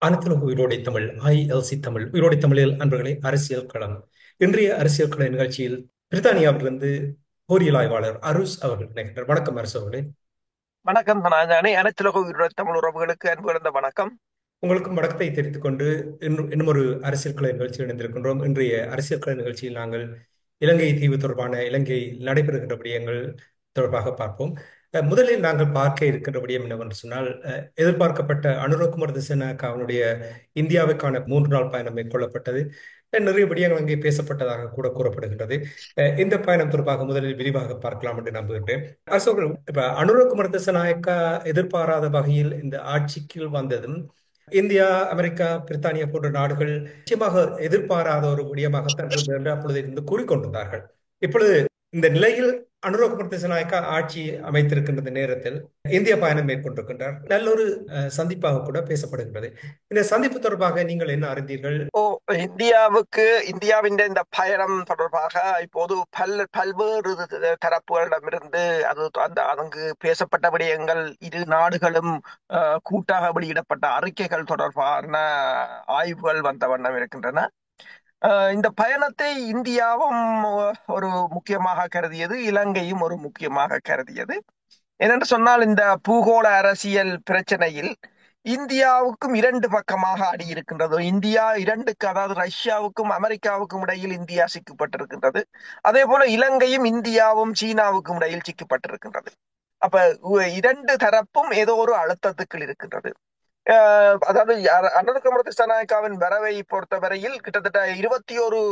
அனைத்துலக உயிரோடை தமிழ் ILC தமிழ் உயிரோடை தமிழில் அன்பர்களே அரசியல் களம். இன்றைய அரசியல் கள நிகழ்ச்சியில் பிரித்தானியாவிலிருந்து போரியல் ஆய்வாளர் அருஸ் அவர்கள் இணைகின்றனர். வணக்கம் அரசு அவர்களே. வணக்கம் தனாஜானி. அனைத்துலக உயிரோடை தமிழ் உறவுகளுக்கு அன்பு கலந்த வணக்கம். உங்களுக்கும் வணக்கத்தை தெரிவித்துக் கொண்டு இன்னும் ஒரு அரசியல் கள நிகழ்ச்சியில் இணைந்திருக்கின்றோம். இன்றைய அரசியல் கள நிகழ்ச்சியில் நாங்கள் இலங்கை தீவு தொடர்பான இலங்கையில் நடைபெறுகின்ற விடயங்கள் தொடர்பாக பார்ப்போம். முதலில் நாங்கள் பார்க்க இருக்கின்ற விடயம் என்னவென்று சொன்னால், எதிர்பார்க்கப்பட்ட அனுரகுமார திசாநாயக்காவினுடைய இந்தியாவுக்கான 3 நாள் பயணம் மேற்கொள்ளப்பட்டது. நிறைய விடயங்கள் அங்கே பேசப்பட்டதாக கூட கூறப்படுகின்றது. இந்த பயணம் தொடர்பாக முதலில் விரிவாக பார்க்கலாம் என்று நம்புகின்றேன். அரசர்கள், இப்ப அனுரகுமார திசாநாயக்கா எதிர்பாராத வகையில் இந்த ஆட்சிக்கு வந்ததும் இந்தியா, அமெரிக்கா, பிரித்தானியா போன்ற நாடுகள் நிச்சயமாக எதிர்பாராத ஒரு விடயமாகத்தான் இருந்தது என்று அப்பொழுது இருந்து கூறிக்கொண்டிருந்தார்கள். இப்பொழுது இந்த நிலையில் அனுரகுமார திசாநாயக்கா ஆட்சி அமைத்திருக்கின்ற நேரத்தில் இந்திய பயணம் மேற்கொண்டிருக்கின்றார். நல்ல ஒரு சந்திப்பாக கூட பேசப்படுகின்றது. இந்த சந்திப்பு தொடர்பாக நீங்கள் என்ன அறிந்தீர்கள்? இந்தியாவின் இந்த பயணம் தொடர்பாக இப்போது பல்வேறு தரப்புகளிடமிருந்து அங்கு பேசப்பட்ட விடயங்கள், இரு நாடுகளும் கூட்டாக வெளியிடப்பட்ட அறிக்கைகள் தொடர்பான ஆய்வுகள் வந்த வண்ணம் இருக்கின்றன. இந்த பயணத்தை இந்தியாவும் ஒரு முக்கியமாக கருதியது, இலங்கையும் ஒரு முக்கியமாக கருதியது. ஏனென்று சொன்னால், இந்த பூகோள அரசியல் பிரச்சனையில் இந்தியாவுக்கும் 2 பக்கமாக அடி இருக்கின்றது. இந்தியா இரண்டுக்கு, அதாவது ரஷ்யாவுக்கும் அமெரிக்காவுக்கும் இடையில் இந்தியா சிக்கப்பட்டிருக்கின்றது. அதே போல இலங்கையும் இந்தியாவும் சீனாவுக்கும் இடையில் சிக்கப்பட்டிருக்கின்றது. அப்ப 2 தரப்பும் ஏதோ ஒரு அழுத்தத்துக்குள் இருக்கின்றது. அதாவது அனுரகுமார திசாநாயக்காவின் வரவை பொறுத்தவரையில் கிட்டத்தட்ட 21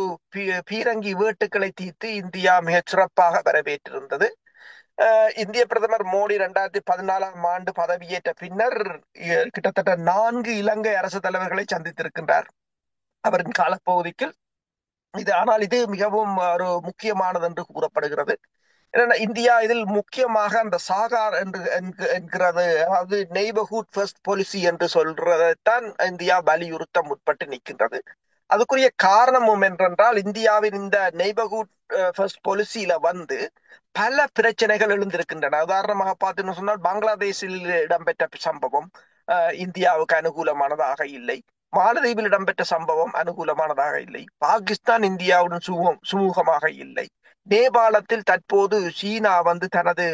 பீரங்கி வேட்டுக்களை தீர்த்து இந்தியா மிகச் சிறப்பாக வரவேற்றிருந்தது. இந்திய பிரதமர் மோடி 2014ஆம் ஆண்டு பதவியேற்ற பின்னர் கிட்டத்தட்ட 4 இலங்கை அரசு தலைவர்களை சந்தித்திருக்கின்றார் அவரின் காலப்பகுதிக்கு. ஆனால் இது மிகவும் ஒரு முக்கியமானது என்று கூறப்படுகிறது. ஏன்னா இந்தியா இதில் முக்கியமாக அந்த சாகார் என்று என்கிறது, அதாவது நெய்பர்ஹுட் ஃபர்ஸ்ட் பாலிசி என்று சொல்றதைத்தான் இந்தியா வலியுறுத்த முற்பட்டு நிற்கின்றது. அதுக்குரிய காரணமும் என்றென்றால், இந்தியாவின் இந்த நெய்பர்ஹுட் ஃபர்ஸ்ட் பாலிசியில பல பிரச்சனைகள் எழுந்திருக்கின்றன. உதாரணமாக பார்த்தீங்கன்னு சொன்னால், பங்களாதேஷில் இடம்பெற்ற சம்பவம் இந்தியாவுக்கு அனுகூலமானதாக இல்லை. மாலத்தீவில் இடம்பெற்ற சம்பவம் அனுகூலமானதாக இல்லை. பாகிஸ்தான் இந்தியாவுடன் சுமூகமாக இல்லை. நேபாளத்தில் தற்போது சீனா தனது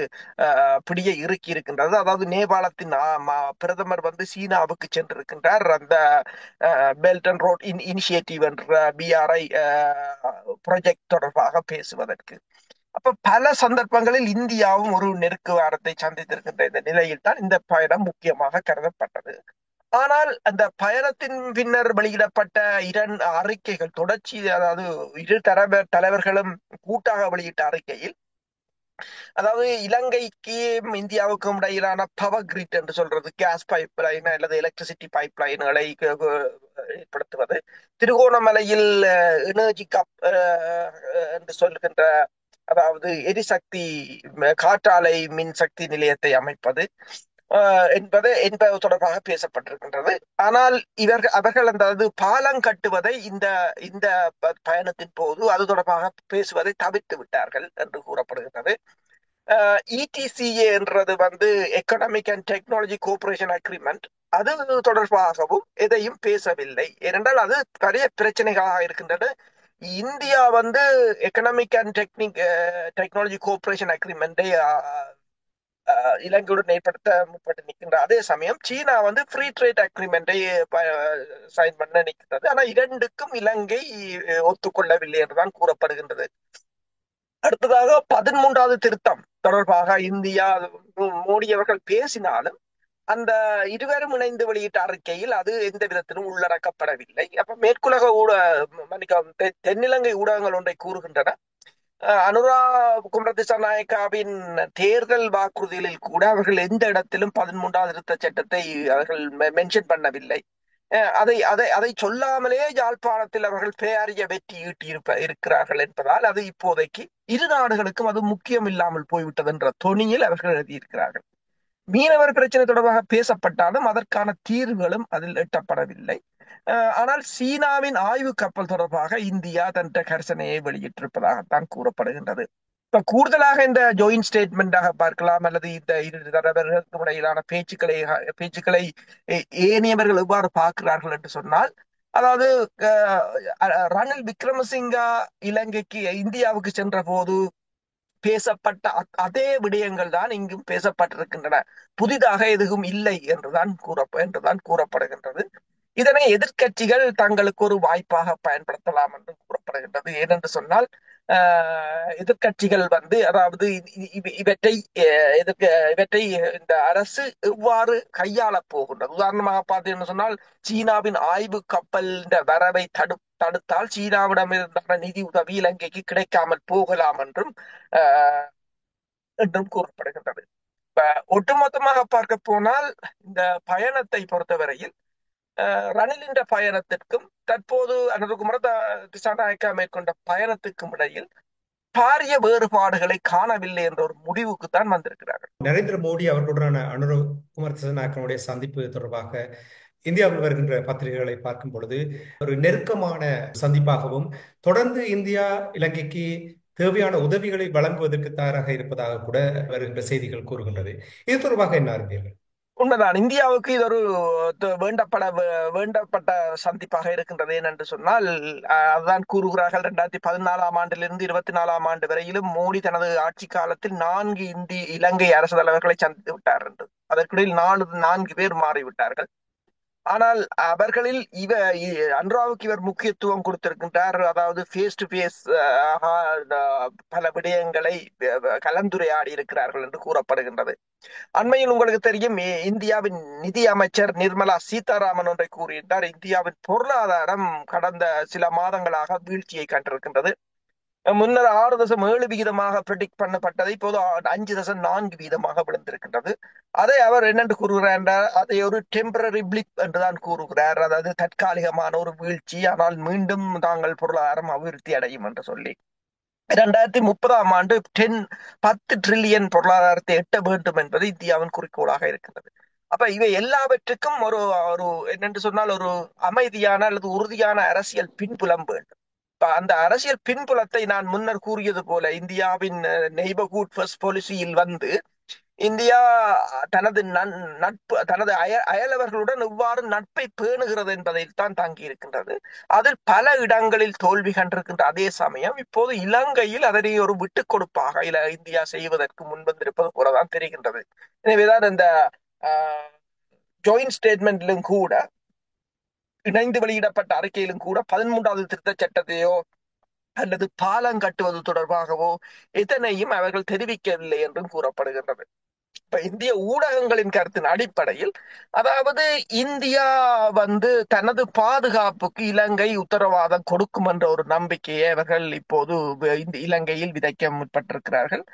பிடியை இறுக்கி இருக்கின்றது. அதாவது நேபாளத்தின் பிரதமர் சீனாவுக்கு சென்றிருக்கின்றார், அந்த பெல்ட் அண்ட் ரோட் இனிஷியேட்டிவ் என்ற BRI ப்ராஜெக்ட் தொடர்பாக பேசுவதற்கு. அப்ப பல சந்தர்ப்பங்களில் இந்தியாவும் ஒரு நெருக்குவாரத்தை சந்தித்திருக்கின்ற இந்த நிலையில் தான் இந்த பயணம் முக்கியமாக கருதப்பட்டது. ஆனால் அந்த பயணத்தின் பின்னர் வெளியிடப்பட்ட 2 அறிக்கைகள் தொடர்ச்சி, அதாவது இரு தலைவர்களும் கூட்டாக வெளியிட்ட அறிக்கையில், அதாவது இலங்கைக்கும் இந்தியாவுக்கும் இடையிலான பவர் கிரிட் என்று சொல்றது, கேஸ் பைப் லைன் அல்லது எலக்ட்ரிசிட்டி பைப் லைன்களை ஏற்படுத்துவது, திருகோணமலையில் எனர்ஜி கப் என்று சொல்கின்ற, அதாவது எரிசக்தி காற்றாலை மின்சக்தி நிலையத்தை அமைப்பது என்பது தொடர்பாக பேசப்பட்டிருக்கின்றது. ஆனால் அவர்கள் அந்த பாலம் கட்டுவதை இந்த பயணத்தின் போது அது தொடர்பாக பேசுவதை தவிர்த்து விட்டார்கள் என்று கூறப்படுகின்றது. ETCA என்றது economic and technology cooperation agreement, அது தொடர்பாகவும் எதையும் பேசவில்லை. ஏனென்றால் அது பெரிய பிரச்சனைகளாக இருக்கின்றது. India economic and technology cooperation அக்ரிமெண்டை இலங்கையுடன் ஏற்படுத்த முற்பட்டு நிற்கின்ற அதே சமயம் சீனா ஃப்ரீ ட்ரேட் அக்ரிமெண்டை சைன் பண்ண நிற்கின்றது. ஆனா இரண்டுக்கும் இலங்கை ஒத்துக்கொள்ளவில்லை என்றுதான் கூறப்படுகின்றது. அடுத்ததாக 13வது திருத்தம் தொடர்பாக இந்தியா மோடி அவர்கள் பேசினாலும் அந்த இருவரும் இணைந்து வெளியிட்ட அறிக்கையில் அது எந்த விதத்திலும் உள்ளடக்கப்படவில்லை. அப்ப மேற்குலக தென்னிலங்கை ஊடகங்கள் ஒன்றை கூறுகின்றன, அனுரகுமார திசாநாயக்காவின் தேர்தல் வாக்குறுதிகளில் கூட அவர்கள் எந்த இடத்திலும் 13வது திருத்த சட்டத்தை அவர்கள் மென்ஷன் பண்ணவில்லை. அதை அதை அதை சொல்லாமலே யாழ்ப்பாணத்தில் அவர்கள் பேரிய வெற்றி இருக்கிறார்கள் என்பதால் அது இப்போதைக்கு இரு நாடுகளுக்கும் அது முக்கியம் இல்லாமல் போய்விட்டது என்ற தொனியில் அவர்கள் எழுதியிருக்கிறார்கள். மீனவர் பிரச்சனை தொடர்பாக பேசப்பட்டாலும் அதற்கான தீர்வுகளும் அதில் எட்டப்படவில்லை. ஆனால் சீனாவின் ஆய்வு கப்பல் தொடர்பாக இந்தியா தன் கரிசனையை வெளியிட்டிருப்பதாகத்தான் கூறப்படுகின்றது. இப்ப கூடுதலாக இந்த ஜாயிண்ட் ஸ்டேட்மெண்டாக பார்க்கலாம், அல்லது இந்த இரு தலைவர்களுக்கும் இடையிலான பேச்சுக்களை ஏனையவர்கள் எவ்வாறு பார்க்கிறார்கள் என்று சொன்னால், அதாவது ரணில் விக்ரமசிங்கா இலங்கைக்கு இந்தியாவுக்கு சென்ற போது பேசப்பட்ட அதே விடயங்கள் தான் இங்கும் பேசப்பட்டிருக்கின்றன, புதிதாக எதுவும் இல்லை என்றுதான் கூறப்படுகின்றது. இதனை எதிர்க்கட்சிகள் தங்களுக்கு ஒரு வாய்ப்பாக பயன்படுத்தலாம் என்று கூறப்படுகின்றது. ஏனென்று சொன்னால் எதிர்க்கட்சிகள் அதாவது இவற்றை இவற்றை இந்த அரசு எவ்வாறு கையாளப் போகின்றது. உதாரணமாக பார்த்தீங்கன்னு சொன்னால், சீனாவின் ஆய்வு கப்பல் வரவை தடுத்தால் சீனாவிடமிருந்தான நிதி உதவி இலங்கைக்கு கிடைக்காமல் போகலாம் என்றும் கூறப்படுகின்றது. இப்ப ஒட்டுமொத்தமாக பார்க்க போனால் இந்த பயணத்தை பொறுத்தவரையில் ரணிலின் பயணத்திற்கும் தற்போது அனுரகுமார திசாநாயக்கா மேற்கொண்ட பயணத்துக்கும் இடையில் பாரிய வேறுபாடுகளை காணவில்லை என்ற ஒரு முடிவுக்கு தான் வந்திருக்கிறார்கள். நரேந்திர மோடி அவர்களுடனான அனுரகுமார திசாநாயக்கனுடைய சந்திப்பு தொடர்பாக இந்தியாவில் வருகின்ற பத்திரிகைகளை பார்க்கும் பொழுது ஒரு நெருக்கமான சந்திப்பாகவும், தொடர்ந்து இந்தியா இலங்கைக்கு தேவையான உதவிகளை வழங்குவதற்கு தயாராக இருப்பதாக கூட வருகின்ற செய்திகள் கூறுகின்றது. இது தொடர்பாக என்ன அறிந்தீர்கள்? உண்மைதான், இந்தியாவுக்கு இது ஒரு வேண்டப்பட்ட சந்திப்பாக இருக்கின்றது. ஏனென்று சொன்னால் அதுதான் கூறுகிறார்கள், 2014 ஆண்டிலிருந்து 24 ஆண்டு வரையிலும் மோடி தனது ஆட்சி காலத்தில் 4 இலங்கை அரசு தலைவர்களை சந்தித்து விட்டார் என்று. அதற்கிடையில் 4 பேர் மாறிவிட்டார்கள். ஆனால் அவர்களில் அன்ராவுக்கு இவர் முக்கியத்துவம் கொடுத்திருக்கின்றார். அதாவது ஃபேஸ் டு ஃபேஸ் பல விடயங்களை கலந்துரையாடி இருக்கிறார்கள் என்று கூறப்படுகின்றது. அண்மையில் உங்களுக்கு தெரியும், இந்தியாவின் நிதி அமைச்சர் நிர்மலா சீதாராமன் ஒன்றை கூறியிருந்தார். இந்தியாவின் பொருளாதாரம் கடந்த சில மாதங்களாக வீழ்ச்சியை கண்டிருக்கின்றது. முன்னர் 6.7% ப்ரெடிக்ட் பண்ணப்பட்டது இப்போது 5.4% விழுந்திருக்கின்றது. அதை அவர் என்னென்று கூறுகிறார் என்றால், அதை ஒரு டெம்பரரி பிளிப் என்றுதான் கூறுகிறார். அதாவது தற்காலிகமான ஒரு வீழ்ச்சி, ஆனால் மீண்டும் தாங்கள் பொருளாதாரம் அபிவிருத்தி அடையும் என்று சொல்லி 2030 ஆண்டு 10 டிரில்லியன் பொருளாதாரத்தை எட்ட வேண்டும் என்பது இந்தியாவின் குறிக்கோளாக இருக்கின்றது. அப்ப இவை எல்லாவற்றுக்கும் ஒரு என்னென்று சொன்னால் ஒரு அமைதியான அல்லது உறுதியான அரசியல் பின்புலம் வேண்டும். அந்த அரசியல் பின்புலத்தை நான் முன்னர் கூறியது போல இந்தியாவின் நெய்பர்ஹுட் ஃபர்ஸ்ட் பாலிசியில் இந்தியா தனது தனது அயலவர்களுடன் எவ்வாறு நட்பை பேணுகிறது என்பதில் தான் தாங்கி இருக்கின்றது. அதில் பல இடங்களில் தோல்வி கண்டிருக்கின்ற அதே சமயம் இப்போது இலங்கையில் அதனை ஒரு விட்டுக் கொடுப்பாக இந்தியா செய்வதற்கு முன்வந்திருப்பது போலதான் தெரிகின்றது. எனவேதான் இந்த ஜாயிண்ட் ஸ்டேட்மெண்ட்டிலும் கூட, இணைந்து வெளியிடப்பட்ட அறிக்கையிலும் கூட 13வது திருத்த சட்டத்தையோ அல்லது பாலம் கட்டுவது தொடர்பாகவோ எதனையும் அவர்கள் தெரிவிக்கவில்லை என்றும் கூறப்படுகின்றது. இப்ப இந்திய ஊடகங்களின் கருத்தின் அடிப்படையில், அதாவது இந்தியா தனது பாதுகாப்புக்கு இலங்கை உத்தரவாதம் கொடுக்கும் என்ற ஒரு நம்பிக்கையை அவர்கள் இப்போது இந்த இலங்கையில் விதைக்க முற்பட்டிருக்கிறார்கள்.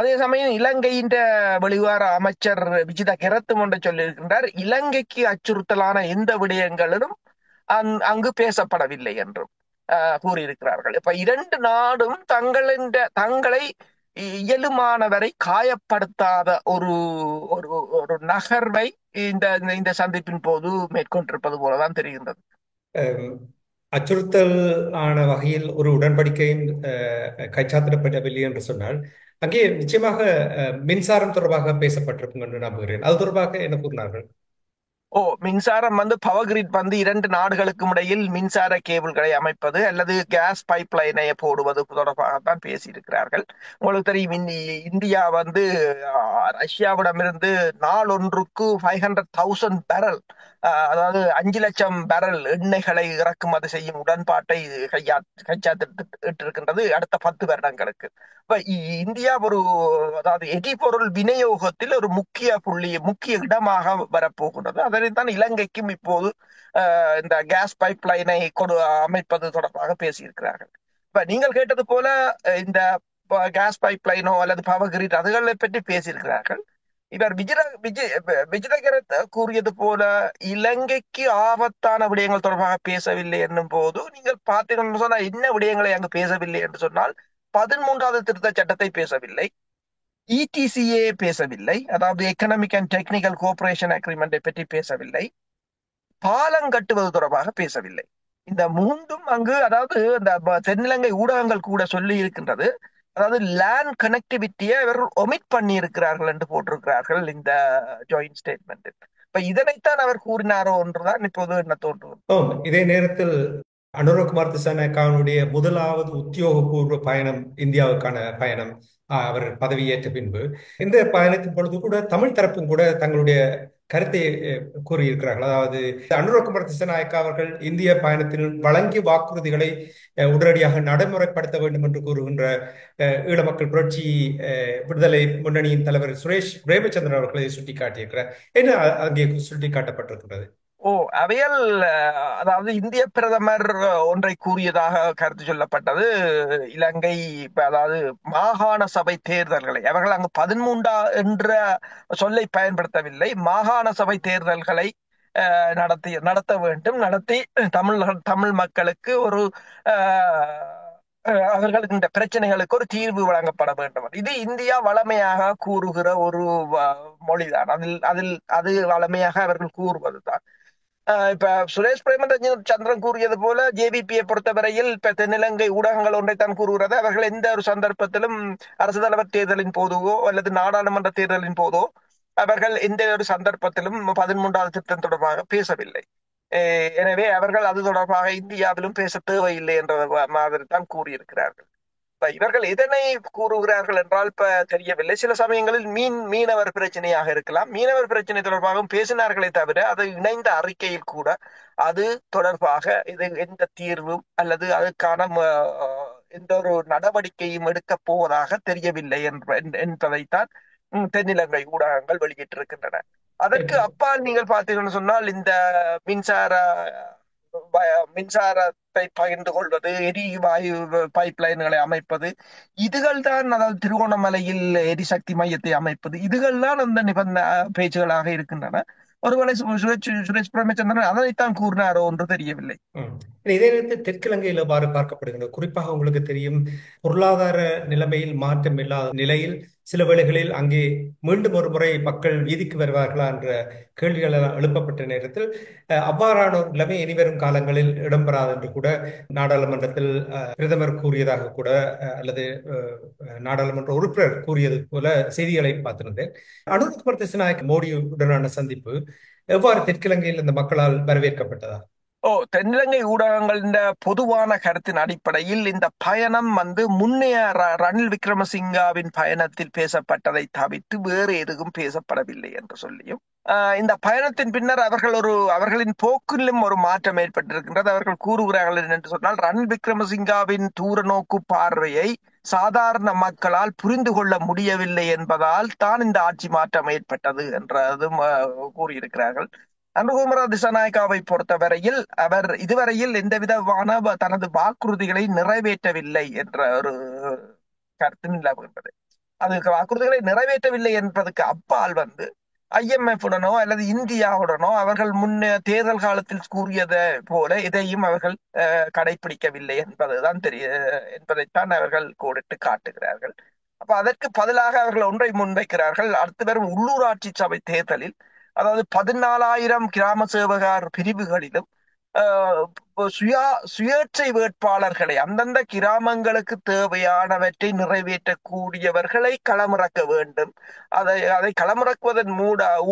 அதே சமயம் இலங்கையின் வெளிவார அமைச்சர் விஜித கெரத்தும் ஒன்றை சொல்லியிருக்கின்றார், இலங்கைக்கு அச்சுறுத்தலான எந்த விடயங்களிலும் அங்கு பேசப்படவில்லை என்றும் கூறியிருக்கிறார்கள். இப்ப இரண்டு நாடும் தங்களை இயலுமானவரை காயப்படுத்தாத ஒரு ஒரு நகர்வை இந்த சந்திப்பின் போது மேற்கொண்டிருப்பது போலதான் தெரிகின்றது. அச்சுறுத்தல் ஆன வகையில் ஒரு உடன்படிக்கையின் கைச்சாத்திடப்படவில்லை என்று சொன்னால், அங்கே நிச்சயமாக மின்சாரம் தொடர்பாக பேசப்பட்டிருக்கும் என்று நம்புகிறேன். அது தொடர்பாக என்ன கூறினார்கள்? மின்சாரம் பவர் கிரிட் 2 நாடுகளுக்கும் இடையில் மின்சார கேபிள்களை அமைப்பது அல்லது கேஸ் பைப் லைனை போடுவது தொடர்பாகத்தான் பேசியிருக்கிறார்கள். உங்களுக்கு தெரியும், இந்தியா ரஷ்யாவிடமிருந்து நாளொன்றுக்கு 500,000 பேரல், அதாவது 5 லட்சம் பேரல் எண்ணெய்களை இறக்குமதி செய்யும் உடன்பாட்டை கைச்சாத்திட்டிருக்கின்றது அடுத்த 10 வருடங்களுக்கு. இந்தியா அதாவது எரிபொருள் விநியோகத்தில் ஒரு முக்கிய இடமாக வரப்போகின்றது. அதனைத்தான் இலங்கைக்கும் இப்போது இந்த கேஸ் பைப் லைனை அமைப்பது தொடர்பாக பேசியிருக்கிறார்கள். இப்ப நீங்கள் கேட்டது போல இந்த கேஸ் பைப் லைனோ அல்லது பவர் கிரிட் அதுகளை பற்றி பேசியிருக்கிறார்கள். இவர் விஜயகரத் கூறியது போல இலங்கைக்கு ஆபத்தான விடயங்கள் தொடர்பாக பேசவில்லை என்னும் போது நீங்கள் பார்த்தீங்கன்னு சொன்னால் என்ன விடயங்களை அங்கு பேசவில்லை என்று சொன்னால் 13வது திருத்த சட்டத்தை பேசவில்லை, இடிசிஏ பேசவில்லை, அதாவது எக்கனாமிக் அண்ட் டெக்னிக்கல் கோஆபரேஷன் அக்ரிமெண்டை பற்றி பேசவில்லை, பாலம் கட்டுவது தொடர்பாக பேசவில்லை. இந்த மூன்றும் அங்கு, அதாவது இந்த தென்னிலங்கை ஊடகங்கள் கூட சொல்லி இருக்கின்றது, அதாவது லேண்ட் கனெக்டிவிட்டியை இவர்கள் ஒமிட் பண்ணி இருக்கிறார்கள் என்று போட்டிருக்கிறார்கள் இந்த ஜாயிண்ட் ஸ்டேட்மெண்ட். இப்ப இதனைத்தான் அவர் கூறினாரோ என்றுதான் இப்போது என்ன தோன்றும். இதே நேரத்தில் அனுரகுமார் திசாநாயக்காவுடைய முதலாவது உத்தியோகபூர்வ பயணம், இந்தியாவுக்கான பயணம், அவர் பதவியேற்ற பின்பு இந்த பயணத்தின் பொழுது கூட தமிழ் தரப்பும் கூட தங்களுடைய கருத்தை கூறியிருக்கிறார்கள். அதாவது அனுரகுமார் திசாநாயக்கா அவர்கள் இந்திய பயணத்தில் வழங்கிய வாக்குறுதிகளை உடனடியாக நடைமுறைப்படுத்த வேண்டும் என்று கூறுகின்ற ஈழ மக்கள் புரட்சி விடுதலை முன்னணியின் தலைவர் சுரேஷ் பிரேமச்சந்திரன் அவர்களை சுட்டிக்காட்டியிருக்கிறார். என்ன அங்கே சுட்டிக்காட்டப்பட்டிருக்கிறது? அவையல் அதாவது இந்திய பிரதமர் ஒன்றை கூறியதாக கருத்து சொல்லப்பட்டது. இலங்கை அதாவது மாகாண சபை தேர்தல்களை அவர்கள் அங்கு 13 என்ற சொல்லை பயன்படுத்தவில்லை, மாகாண சபை தேர்தல்களை நடத்த வேண்டும், நடத்தி தமிழ் மக்களுக்கு ஒரு அவர்களுக்கு இந்த பிரச்சனைகளுக்கு ஒரு தீர்வு வழங்கப்பட வேண்டும். இது இந்தியா வளமையாக கூறுகிற ஒரு மொழிதான். அது வளமையாக அவர்கள் கூறுவதுதான். இப்ப சுரேஷ் பிரேமச்சந்திரன் கூறியது போல ஜேவிபியை பொறுத்தவரையில் இப்ப தென்னிலங்கை ஊடகங்கள் ஒன்றைத்தான் கூறுகிறது, அவர்கள் எந்த ஒரு சந்தர்ப்பத்திலும் அரசு தலைவர் தேர்தலின் போதோ அல்லது நாடாளுமன்ற தேர்தலின் போதோ அவர்கள் எந்த ஒரு சந்தர்ப்பத்திலும் 13வது திட்டம் தொடர்பாக பேசவில்லை. எனவே அவர்கள் அது தொடர்பாக இந்தியாவிலும் பேச தேவையில்லை என்ற மாதிரி தான் கூறியிருக்கிறார்கள். இவர்கள் எதனை கூறுகிறார்கள் என்றால் இப்ப தெரியவில்லை. சில சமயங்களில் மீனவர் பிரச்சனையாக இருக்கலாம், மீனவர் பிரச்சனை தொடர்பாகவும் பேசினார்களே தவிர அது இணைந்த அறிக்கையில் கூட அது தொடர்பாக இது எந்த தீர்வும் அல்லது அதுக்கான எந்த ஒரு நடவடிக்கையும் எடுக்கப் போவதாக தெரியவில்லை என்பதைத்தான் தென்னிலங்கை ஊடகங்கள் வெளியிட்டிருக்கின்றன. அதற்கு அப்பால் நீங்கள் பார்த்தீங்கன்னு சொன்னால் இந்த மின்சாரத்தை பகிர்ந்து கொள்வது, எரிவாயு பைப்லைன்களை அமைப்பது, இதுகள் தான், அதாவது திருகோணமலையில் எரிசக்தி மையத்தை அமைப்பது, இதுகள் தான் அந்த நிபந்தனை பேச்சுகளாக இருக்கின்றன. ஒருவேளை சுரேஷ் பிரேமச்சந்திரன் அதனைத்தான் கூறினாரோ என்று தெரியவில்லை. இதே நேரத்தில் தெற்கிலங்கையில் எவ்வாறு பார்க்கப்படுகின்றது? குறிப்பாக உங்களுக்கு தெரியும், பொருளாதார நிலைமையில் மாற்றம் இல்லாத நிலையில் சில வேளைகளில் அங்கே மீண்டும் ஒரு முறை மக்கள் வீதிக்கு வருவார்களா என்ற கேள்விகள் எழுப்பப்பட்ட நேரத்தில் அவ்வாறான ஒரு நிலைமை இனிவரும் காலங்களில் இடம்பெறாது என்று கூட நாடாளுமன்றத்தில் பிரதமர் கூறியதாக கூட அல்லது நாடாளுமன்ற உறுப்பினர் கூறியது போல செய்திகளை பார்த்திருந்தேன். அனுரகுமார் திசாநாயக்க மோடியுடனான சந்திப்பு எவ்வாறு தெற்கிலங்கையில் இந்த மக்களால் வரவேற்கப்பட்டதா? தென்னிலங்கை ஊடகங்களின் பொதுவான கருத்தின் அடிப்படையில் இந்த பயணம் முன்னைய ரணில் விக்ரமசிங்காவின் பயணத்தில் பேசப்பட்டதை தவிர்த்து வேறு எதுவும் பேசப்படவில்லை என்று சொல்லியும், இந்த பயணத்தின் பின்னர் அவர்களின் போக்கிலும் ஒரு மாற்றம் ஏற்பட்டிருக்கின்றது. அவர்கள் கூறுகிறார்கள் என்று சொன்னால், ரணில் விக்ரமசிங்காவின் தூர நோக்கு பார்வையை சாதாரண மக்களால் புரிந்து கொள்ள முடியவில்லை என்பதால் தான் இந்த ஆட்சி மாற்றம் ஏற்பட்டது என்றதும் கூறியிருக்கிறார்கள். அனுரகுமார் திசாநாயக்காவை பொறுத்தவரையில் அவர் இதுவரையில் எந்தவிதமான தனது வாக்குறுதிகளை நிறைவேற்றவில்லை என்ற ஒரு கருத்து நிலவுகின்றது. அதுக்கு வாக்குறுதிகளை நிறைவேற்றவில்லை என்பதற்கு அப்பால் IMF உடனோ அல்லது இந்தியாவுடனோ அவர்கள் முன்னே தேர்தல் காலத்தில் கூறியதை போல இதையும் அவர்கள் கடைபிடிக்கவில்லை என்பதைத்தான் அவர்கள் கோடிட்டு காட்டுகிறார்கள். அப்ப அதற்கு பதிலாக அவர்கள் ஒன்றை முன்வைக்கிறார்கள். அடுத்து வரும் உள்ளூராட்சி சபை தேர்தலில், அதாவது 14,000 கிராம சேவகர் பிரிவுகளிலும் சுயேட்சை வேட்பாளர்களை, அந்தந்த கிராமங்களுக்கு தேவையானவற்றை நிறைவேற்றக்கூடியவர்களை களமிறக்க வேண்டும். அதை களமிறக்குவதன்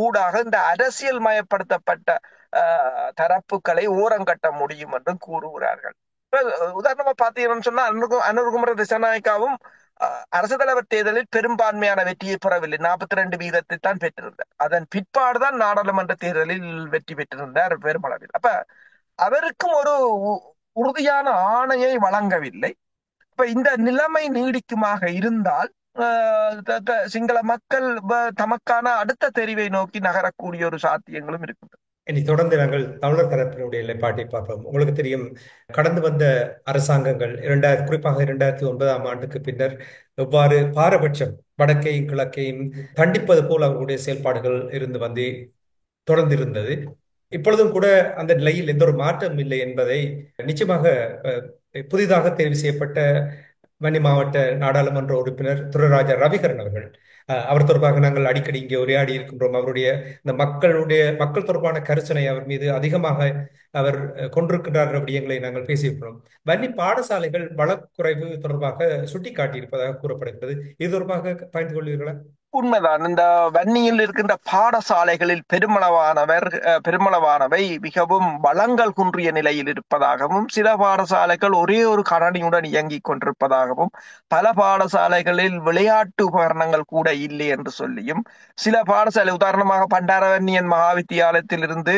ஊடாக இந்த அரசியல் மயப்படுத்தப்பட்ட தரப்புகளை ஓரங்கட்ட முடியும் என்றும் கூறுகிறார்கள். உதாரணமா பார்த்தீங்கன்னு சொன்னா, அனுரகுமார் திசாநாயக்காவும் அரசு தலைவர் தேர்தலில் பெரும்பான்மையான வெற்றியை பெறவில்லை, 42% தான் பெற்றிருந்தார். அதன் பிற்பாடுதான் நாடாளுமன்ற தேர்தலில் வெற்றி பெற்றிருந்தார் பெருமளவில். அப்ப அவருக்கும் ஒரு உறுதியான ஆணையை வழங்கவில்லை. இப்ப இந்த நிலைமை நீடிக்குமாக இருந்தால் சிங்கள மக்கள் தமக்கான அடுத்த தெரிவை நோக்கி நகரக்கூடிய ஒரு சாத்தியங்களும் இருக்கின்றன. இனி தொடர்ந்து நாங்கள் தமிழர் தரப்பினுடைய நிலைப்பாட்டை பார்ப்போம். உங்களுக்கு தெரியும், கடந்து வந்த அரசாங்கங்கள் குறிப்பாக 2009ஆம் ஆண்டுக்கு பின்னர் எவ்வாறு பாரபட்சம் வடக்கையும் கிழக்கையும் கண்டிப்பது போல் அவர்களுடைய செயல்பாடுகள் இருந்து வந்து தொடர்ந்து இருந்தது. இப்பொழுதும் கூட அந்த நிலையில் எந்த ஒரு மாற்றம் இல்லை என்பதை நிச்சயமாக அஹ், புதிதாக தேர்வு செய்யப்பட்ட வன்னி மாவட்ட நாடாளுமன்ற உறுப்பினர் துரைராஜா ரவிகரன் அவர்கள், அவர் தொடர்பாக நாங்கள் அடிக்கடி இங்கே உரையாடி இருக்கின்றோம். அவருடைய இந்த மக்கள் தொடர்பான கரிசனை அவர் மீது அதிகமாக அவர் கொண்டிருக்கின்றார் விடயங்களை நாங்கள் பேசியிருக்கிறோம். வன்னி பாடசாலைகள் வளக்குறைவு தொடர்பாக சுட்டிக்காட்டியிருப்பதாக கூறப்படுகிறது. இது தொடர்பாக பகிர்ந்து கொள்வீர்களா? உண்மைதான். இந்த வன்னியில் இருக்கின்ற பாடசாலைகளில் பெருமளவானவை மிகவும் வளங்கள் குன்றிய நிலையில் இருப்பதாகவும், சில பாடசாலைகள் ஒரே ஒரு கணனியுடன் இயங்கிக் கொண்டிருப்பதாகவும், பல பாடசாலைகளில் விளையாட்டு உபகரணங்கள் கூட இல்லை என்று சொல்லியும், சில பாடசாலை உதாரணமாக பண்டாரவன்னியன் மகாவித்தியாலயத்தில் இருந்து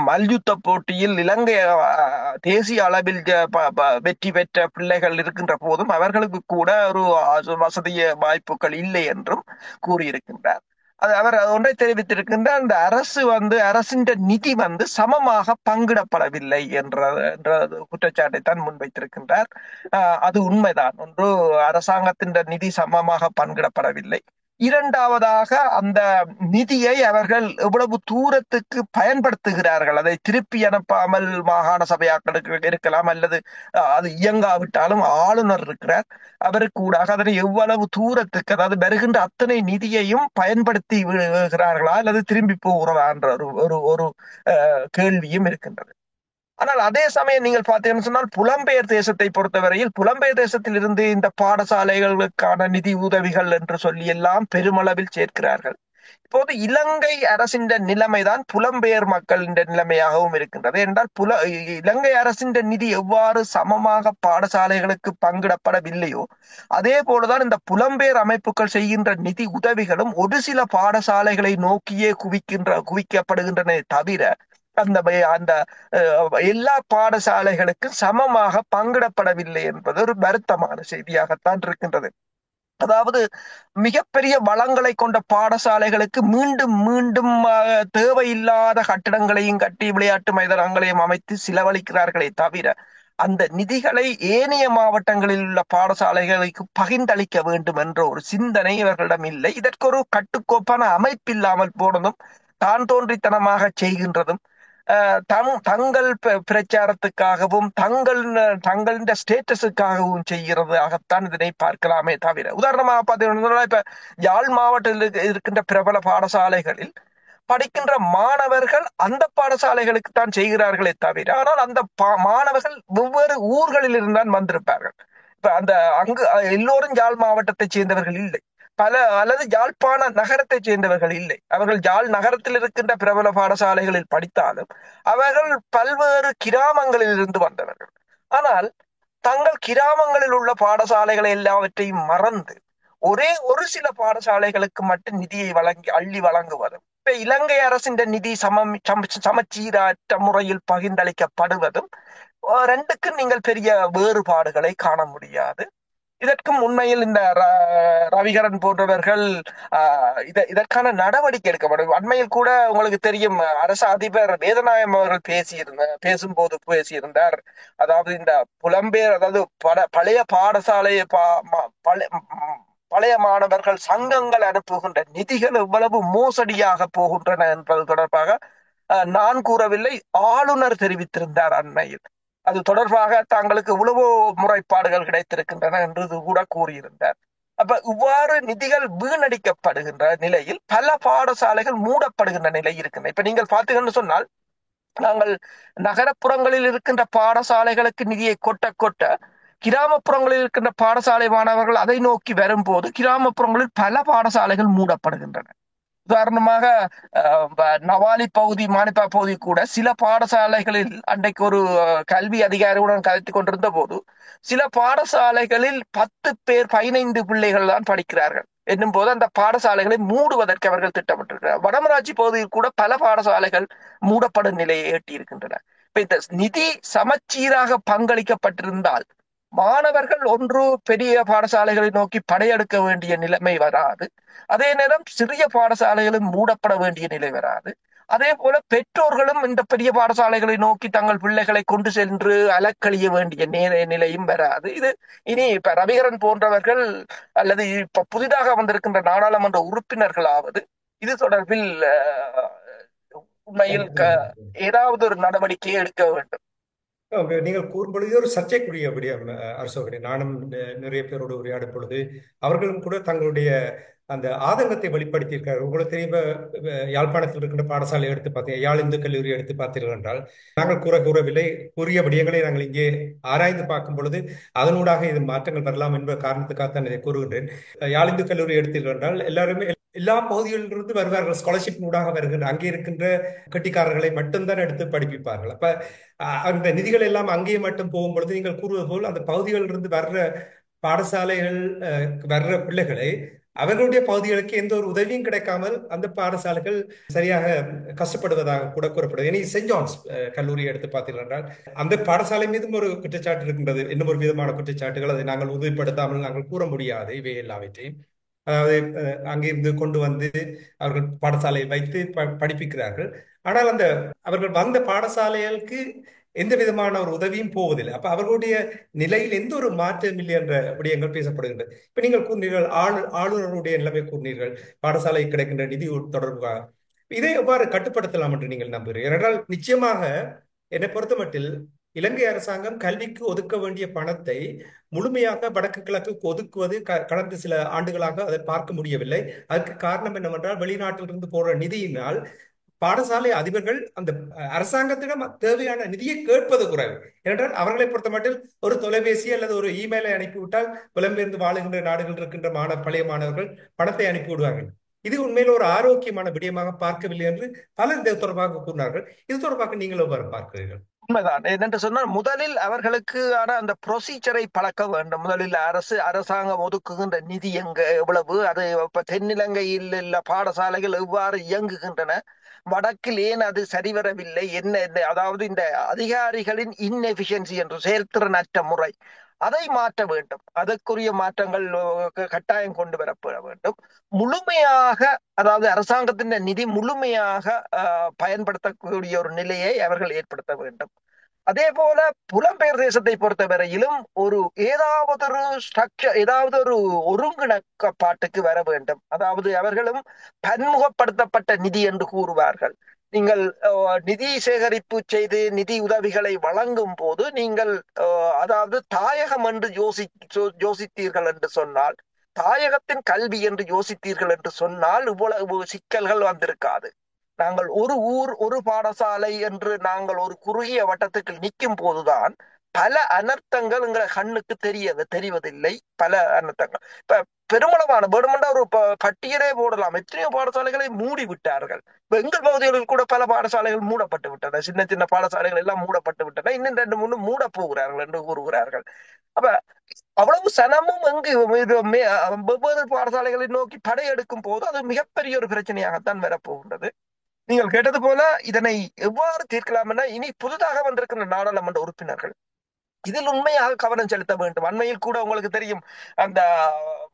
மல்யுத்த போட்டியில் இலங்கை தேசிய அளவில் வெற்றி பெற்ற பிள்ளைகள் இருக்கின்ற போதும் அவர்களுக்கு கூட ஒரு வசதிய வாய்ப்புகள் இல்லை என்றும் கூறியிருக்கின்றார். அவர் ஒன்றை தெரிவித்திருக்கின்றார், அந்த அரசின் நிதி சமமாக பங்கிடப்படவில்லை என்ற குற்றச்சாட்டை தான் முன்வைத்திருக்கின்றார். அது உண்மைதான். ஒன்று, அரசாங்கத்தின் நிதி சமமாக பங்கிடப்படவில்லை. இரண்டாவதாக, அந்த நிதியை அவர்கள் எவ்வளவு தூரத்துக்கு பயன்படுத்துகிறார்கள், அதை திருப்பி அனுப்பாமல் மாகாண சபையாக்களுக்கு இருக்கலாம், அல்லது அது இயங்காவிட்டாலும் ஆளுநர் இருக்கிறார், அவருக்கு கூடாக அதனை எவ்வளவு தூரத்துக்கு, அதாவது வருகின்ற அத்தனை நிதியையும் பயன்படுத்தி விடுகிறார்களா அல்லது திரும்பி போகிறதா என்ற ஒரு ஒரு கேள்வியும் இருக்கின்றது. ஆனால் அதே சமயம் நீங்கள் பார்த்தீங்கன்னு சொன்னால், புலம்பெயர் தேசத்தை பொறுத்தவரையில் புலம்பெயர் தேசத்தில் இருந்து இந்த பாடசாலைகளுக்கான நிதி உதவிகள் என்று சொல்லி எல்லாம் பெருமளவில் சேர்க்கிறார்கள். இப்போது இலங்கை அரசின் நிலைமைதான் புலம்பெயர் மக்களின் நிலைமையாகவும் இருக்கின்றது. என்றால் இலங்கை அரசின் நிதி எவ்வாறு சமமாக பாடசாலைகளுக்கு பங்கிடப்படவில்லையோ அதே போலதான் இந்த புலம்பெயர் அமைப்புகள் செய்கின்ற நிதி உதவிகளும் ஒரு சில பாடசாலைகளை நோக்கியே குவிக்கப்படுகின்றன தவிர அந்த அந்த எல்லா பாடசாலைகளுக்கும் சமமாக பங்கிடப்படவில்லை என்பது ஒரு வருத்தமான செய்தியாகத்தான் இருக்கின்றது. அதாவது மிகப்பெரிய வளங்களை கொண்ட பாடசாலைகளுக்கு மீண்டும் மீண்டும் தேவையில்லாத கட்டிடங்களையும் கட்டி விளையாட்டு மைதானங்களையும் அமைத்து செலவழிக்கிறார்களே தவிர அந்த நிதிகளை ஏனைய மாவட்டங்களில் உள்ள பாடசாலைகளுக்கு பகிர்ந்தளிக்க வேண்டும் என்ற ஒரு சிந்தனை இவர்களிடம் இல்லை. இதற்கு ஒரு கட்டுக்கோப்பான அமைப்பில்லாமல் போனதும், தான் தோன்றித்தனமாக செய்கின்றதும், தங்கள் பிரச்சாரத்துக்காகவும் தங்களின் ஸ்டேட்டஸுக்காகவும் செய்கிறதாகத்தான் இதனை பார்க்கலாமே தவிர, உதாரணமாக பார்த்தீங்கன்னா, இப்ப யாழ் மாவட்டத்தில் இருக்கின்ற பிரபல பாடசாலைகளில் படிக்கின்ற மாணவர்கள் அந்த பாடசாலைகளுக்கு தான் செய்கிறார்களே தவிர, ஆனால் அந்த மாணவர்கள் வெவ்வேறு ஊர்களில் இருந்தான் வந்திருப்பார்கள். இப்ப அங்கு எல்லோரும் யாழ் மாவட்டத்தை சேர்ந்தவர்கள் இல்லை, அல்லது யாழ்ப்பாண நகரத்தை சேர்ந்தவர்கள் இல்லை. அவர்கள் யாழ் நகரத்தில் இருக்கின்ற பிரபல பாடசாலைகளில் படித்தாலும் அவர்கள் பல்வேறு கிராமங்களில் இருந்து வந்தவர்கள். ஆனால் தங்கள் கிராமங்களில் உள்ள பாடசாலைகளை எல்லாவற்றையும் மறந்து ஒரே ஒரு சில பாடசாலைகளுக்கு மட்டும் நிதியை அள்ளி வழங்குவதும், இப்ப இலங்கை அரசின் நிதி சமச்சீரற்ற முறையில் பகிர்ந்தளிக்கப்படுவதும், ரெண்டுக்கும் நீங்கள் பெரிய வேறுபாடுகளை காண முடியாது. இதற்கும் உண்மையில் இந்த ரவிகரன் போன்றவர்கள் இதற்கான நடவடிக்கை எடுக்கப்படும். அண்மையில் கூட உங்களுக்கு தெரியும், அரசு அதிபர் வேதநாயகம் அவர்கள் பேசும்போது பேசியிருந்தார். அதாவது இந்த புலம்பெயர், அதாவது பழைய பாடசாலை பழைய மாணவர்கள் சங்கங்கள் அனுப்புகின்ற நிதிகள் எவ்வளவு மோசடியாக போகின்றன என்பது தொடர்பாக நான் கூறவில்லை, ஆளுநர் தெரிவித்திருந்தார் அண்மையில். அது தொடர்பாக தாங்களுக்கு இவ்வளவோ முறைப்பாடுகள் கிடைத்திருக்கின்றன என்று கூட கூறியிருந்தார். அப்ப இவ்வாறு நிதிகள் வீணடிக்கப்படுகின்ற நிலையில் பல பாடசாலைகள் மூடப்படுகின்ற நிலை இருக்கின்றன. இப்ப நீங்கள் பார்த்தீங்கன்னு சொன்னால், நாங்கள் நகரப்புறங்களில் இருக்கின்ற பாடசாலைகளுக்கு நிதியை கொட்ட கிராமப்புறங்களில் இருக்கின்ற பாடசாலை மாணவர்கள் அதை நோக்கி வரும்போது கிராமப்புறங்களில் பல பாடசாலைகள் மூடப்படுகின்றன. உதாரணமாக நவாலி பகுதி, மானிப்பா பகுதி கூட சில பாடசாலைகளில் அன்றைக்கு ஒரு கல்வி அதிகாரியுடன் கதைத்துக் கொண்டிருந்த போது, சில பாடசாலைகளில் 10 பேர் 15 பிள்ளைகள் தான் படிக்கிறார்கள் என்னும் போது அந்த பாடசாலைகளை மூடுவதற்கு அவர்கள் திட்டமிட்டிருக்கிறார். வடமராட்சி பகுதியில் கூட பல பாடசாலைகள் மூடப்படும் நிலையை எட்டியிருக்கின்றன. இப்ப இந்த நிதி சமச்சீராக பங்களிக்கப்பட்டிருந்தால் மாணவர்கள் ஒன்று பெரிய பாடசாலைகளை நோக்கி படையெடுக்க வேண்டிய நிலைமை வராது, அதே நேரம் சிறிய பாடசாலைகளும் மூடப்பட வேண்டிய நிலை வராது. அதே போல பெற்றோர்களும் இந்த பெரிய பாடசாலைகளை நோக்கி தங்கள் பிள்ளைகளை கொண்டு சென்று அலக்கழிய வேண்டிய நிலையும் வராது. இது இனி இப்ப ரவிகரன் போன்றவர்கள் அல்லது இப்ப புதிதாக வந்திருக்கின்ற நாடாளுமன்ற உறுப்பினர்களாவது இது தொடர்பில் உண்மையில் ஏதாவது ஒரு நடவடிக்கையை எடுக்க வேண்டும். நீங்கள் கூறும்பொழுது ஒரு சர்ச்சைக்குரிய விடயம் அரசோகரி. நானும் நிறைய பேரோடு உரையாடும் பொழுது அவர்களும் கூட தங்களுடைய அந்த ஆதங்கத்தை வெளிப்படுத்தியிருக்காரு. உங்களுக்கு தெரியும், யாழ்ப்பாணத்தில் இருக்கின்ற பாடசாலை எடுத்து பார்த்தீங்க, யாழ் இந்து கல்லூரி எடுத்து பார்த்தீர்கள் என்றால், நாங்கள் கூறவில்லை, கூறிய விடயங்களை நாங்கள் இங்கே ஆராய்ந்து பார்க்கும் பொழுது அதனூடாக இது மாற்றங்கள் வரலாம் என்ற காரணத்துக்காக தான் இதை கூறுகின்றேன். யாழ் இந்து கல்லூரி எடுத்தீர்கள் என்றால் எல்லாருமே எல்லா பகுதிகளிலிருந்து வருவார்கள். ஸ்காலர்ஷிப் ஊடாக வருகின்ற அங்கே இருக்கின்ற கட்டிக்காரர்களை மட்டும்தான் எடுத்து படிப்பிப்பார்கள். அப்ப அந்த நிதிகள் எல்லாம் அங்கேயே மட்டும் போகும்பொழுது நீங்கள் கூறுவது போல் அந்த பகுதிகளிலிருந்து வர்ற பாடசாலைகள் வர்ற பிள்ளைகளை அவர்களுடைய பகுதிகளுக்கு எந்த ஒரு உதவியும் கிடைக்காமல் அந்த பாடசாலைகள் சரியாக கஷ்டப்படுவதாக கூட கூறப்படுது. இனி சென்ட் ஜான்ஸ் கல்லூரி எடுத்து பார்த்தீர்கள் என்றால் அந்த பாடசாலை மீதும் ஒரு குற்றச்சாட்டு இருக்கின்றது. இன்னும் ஒரு விதமான குற்றச்சாட்டுகள், அதை நாங்கள் உறுதிப்படுத்தாமல் நாங்கள் கூற முடியாது இவை எல்லாவற்றையும். அதாவது அங்கிருந்து கொண்டு வந்து அவர்கள் பாடசாலையை வைத்து படிப்பிக்கிறார்கள். ஆனால் அந்த அவர்கள் வந்த பாடசாலைகளுக்கு எந்த விதமான ஒரு உதவியும் போவதில்லை. அப்ப அவர்களுடைய நிலையில் எந்த ஒரு மாற்றம் இல்லை என்ற விடயங்கள் பேசப்படுகின்றது. இப்ப நீங்கள் கூறினீர்கள் ஆளுநருடைய நிலைமை கூறினீர்கள், பாடசாலை கிடைக்கின்ற நிதி தொடர்பாக இதை எவ்வாறு கட்டுப்படுத்தலாம் என்று நீங்கள் நம்புகிறீர்கள்? ஏனென்றால் நிச்சயமாக என்னை பொறுத்தமட்டில் இலங்கை அரசாங்கம் கல்விக்கு ஒதுக்க வேண்டிய பணத்தை முழுமையாக வடக்கு கிழக்கு ஒதுக்குவது கடந்த சில ஆண்டுகளாக அதை பார்க்க முடியவில்லை. அதற்கு காரணம் என்னவென்றால் வெளிநாட்டிலிருந்து போற நிதியினால் பாடசாலை அதிபர்கள் அந்த அரசாங்கத்திடம் தேவையான நிதியை கேட்பது குறைவு. ஏனென்றால் அவர்களை பொறுத்த மட்டும் ஒரு தொலைபேசி அல்லது ஒரு இமெயிலை அனுப்பிவிட்டால் புலம்பெயர்ந்து வாழுகின்ற நாடுகள் இருக்கின்ற பழைய மாணவர்கள் பணத்தை அனுப்பி விடுவார்கள். இது உண்மையில் ஒரு ஆரோக்கியமான விடயமாக பார்க்கவில்லை என்று பலர் இது தொடர்பாக கூறினார்கள். இது தொடர்பாக நீங்கள் எவ்வாறு பார்க்கிறீர்கள்? உண்மைதான். என்னென்று சொன்னால் முதலில் அவர்களுக்கான அந்த ப்ரொசீஜரை பழக்க வேண்டும். முதலில் அரசாங்கம் ஒதுக்குகின்ற நிதி எவ்வளவு, அது இப்ப தென்னிலங்கையில் உள்ள பாடசாலைகள் எவ்வாறு இயங்குகின்றன, வடக்கில் ஏன் அது சரிவரவில்லை, என்ன அதாவது இந்த அதிகாரிகளின் இன்எஃபிஷியன்சி என்று செயல்திறனற்ற முறை, அதை மாற்ற வேண்டும். அதற்குரிய மாற்றங்கள் கட்டாயம் கொண்டு வரப்பட வேண்டும். முழுமையாக, அதாவது அரசாங்கத்தின் நிதி முழுமையாக பயன்படுத்தக்கூடிய ஒரு நிலையை அவர்கள் ஏற்படுத்த வேண்டும். அதே போல புலம்பெயர் தேசத்தை பொறுத்தவரையிலும் ஏதாவது ஒரு ஸ்ட்ரக்சர், ஏதாவது ஒரு ஒருங்கிணைப்பாட்டுக்கு வர வேண்டும். அதாவது அவர்களும் பன்முகப்படுத்தப்பட்ட நிதி என்று கூறுவார்கள். நீங்கள் நிதி சேகரிப்பு செய்து நிதி உதவிகளை வழங்கும் போது நீங்கள் அதாவது தாயகம் என்று யோசித்தீர்கள் என்று சொன்னால், தாயகத்தின் கல்வி என்று யோசித்தீர்கள் என்று சொன்னால் இவ்வளவு சிக்கல்கள் வந்திருக்காது. நாங்கள் ஒரு ஊர் ஒரு பாடசாலை என்று நாங்கள் ஒரு குறுகிய வட்டத்துக்கு நிற்கும் போதுதான் பல அனர்த்தங்கள் எங்களை கண்ணுக்கு தெரிவதில்லை. பல அனர்த்தங்கள் இப்ப பெருமளவான வேணுமெண்டா ஒரு பட்டியலே போடலாம். எத்தனையோ பாடசாலைகளை மூடி விட்டார்கள். இப்ப எங்கள் பகுதிகளில் கூட பல பாடசாலைகள் மூடப்பட்டு விட்டன. சின்ன சின்ன பாடசாலைகள் எல்லாம் மூடப்பட்டு விட்டன. இன்னும் 2 3 மூட போகிறார்கள் என்று கூறுகிறார்கள். அப்ப அவ்வளவு சனமும் வெவ்வேறு பாடசாலைகளை நோக்கி படையெடுக்கும் போது அது மிகப்பெரிய ஒரு பிரச்சனையாகத்தான் வரப்போகின்றது. நீங்கள் கேட்டது போல இதனை எவ்வாறு தீர்க்கலாம் என இனி புதிதாக வந்திருக்கின்ற நாடாளுமன்ற உறுப்பினர்கள் இதில் உண்மையாக கவனம் செலுத்த வேண்டும். அண்மையில் கூட உங்களுக்கு தெரியும், அந்த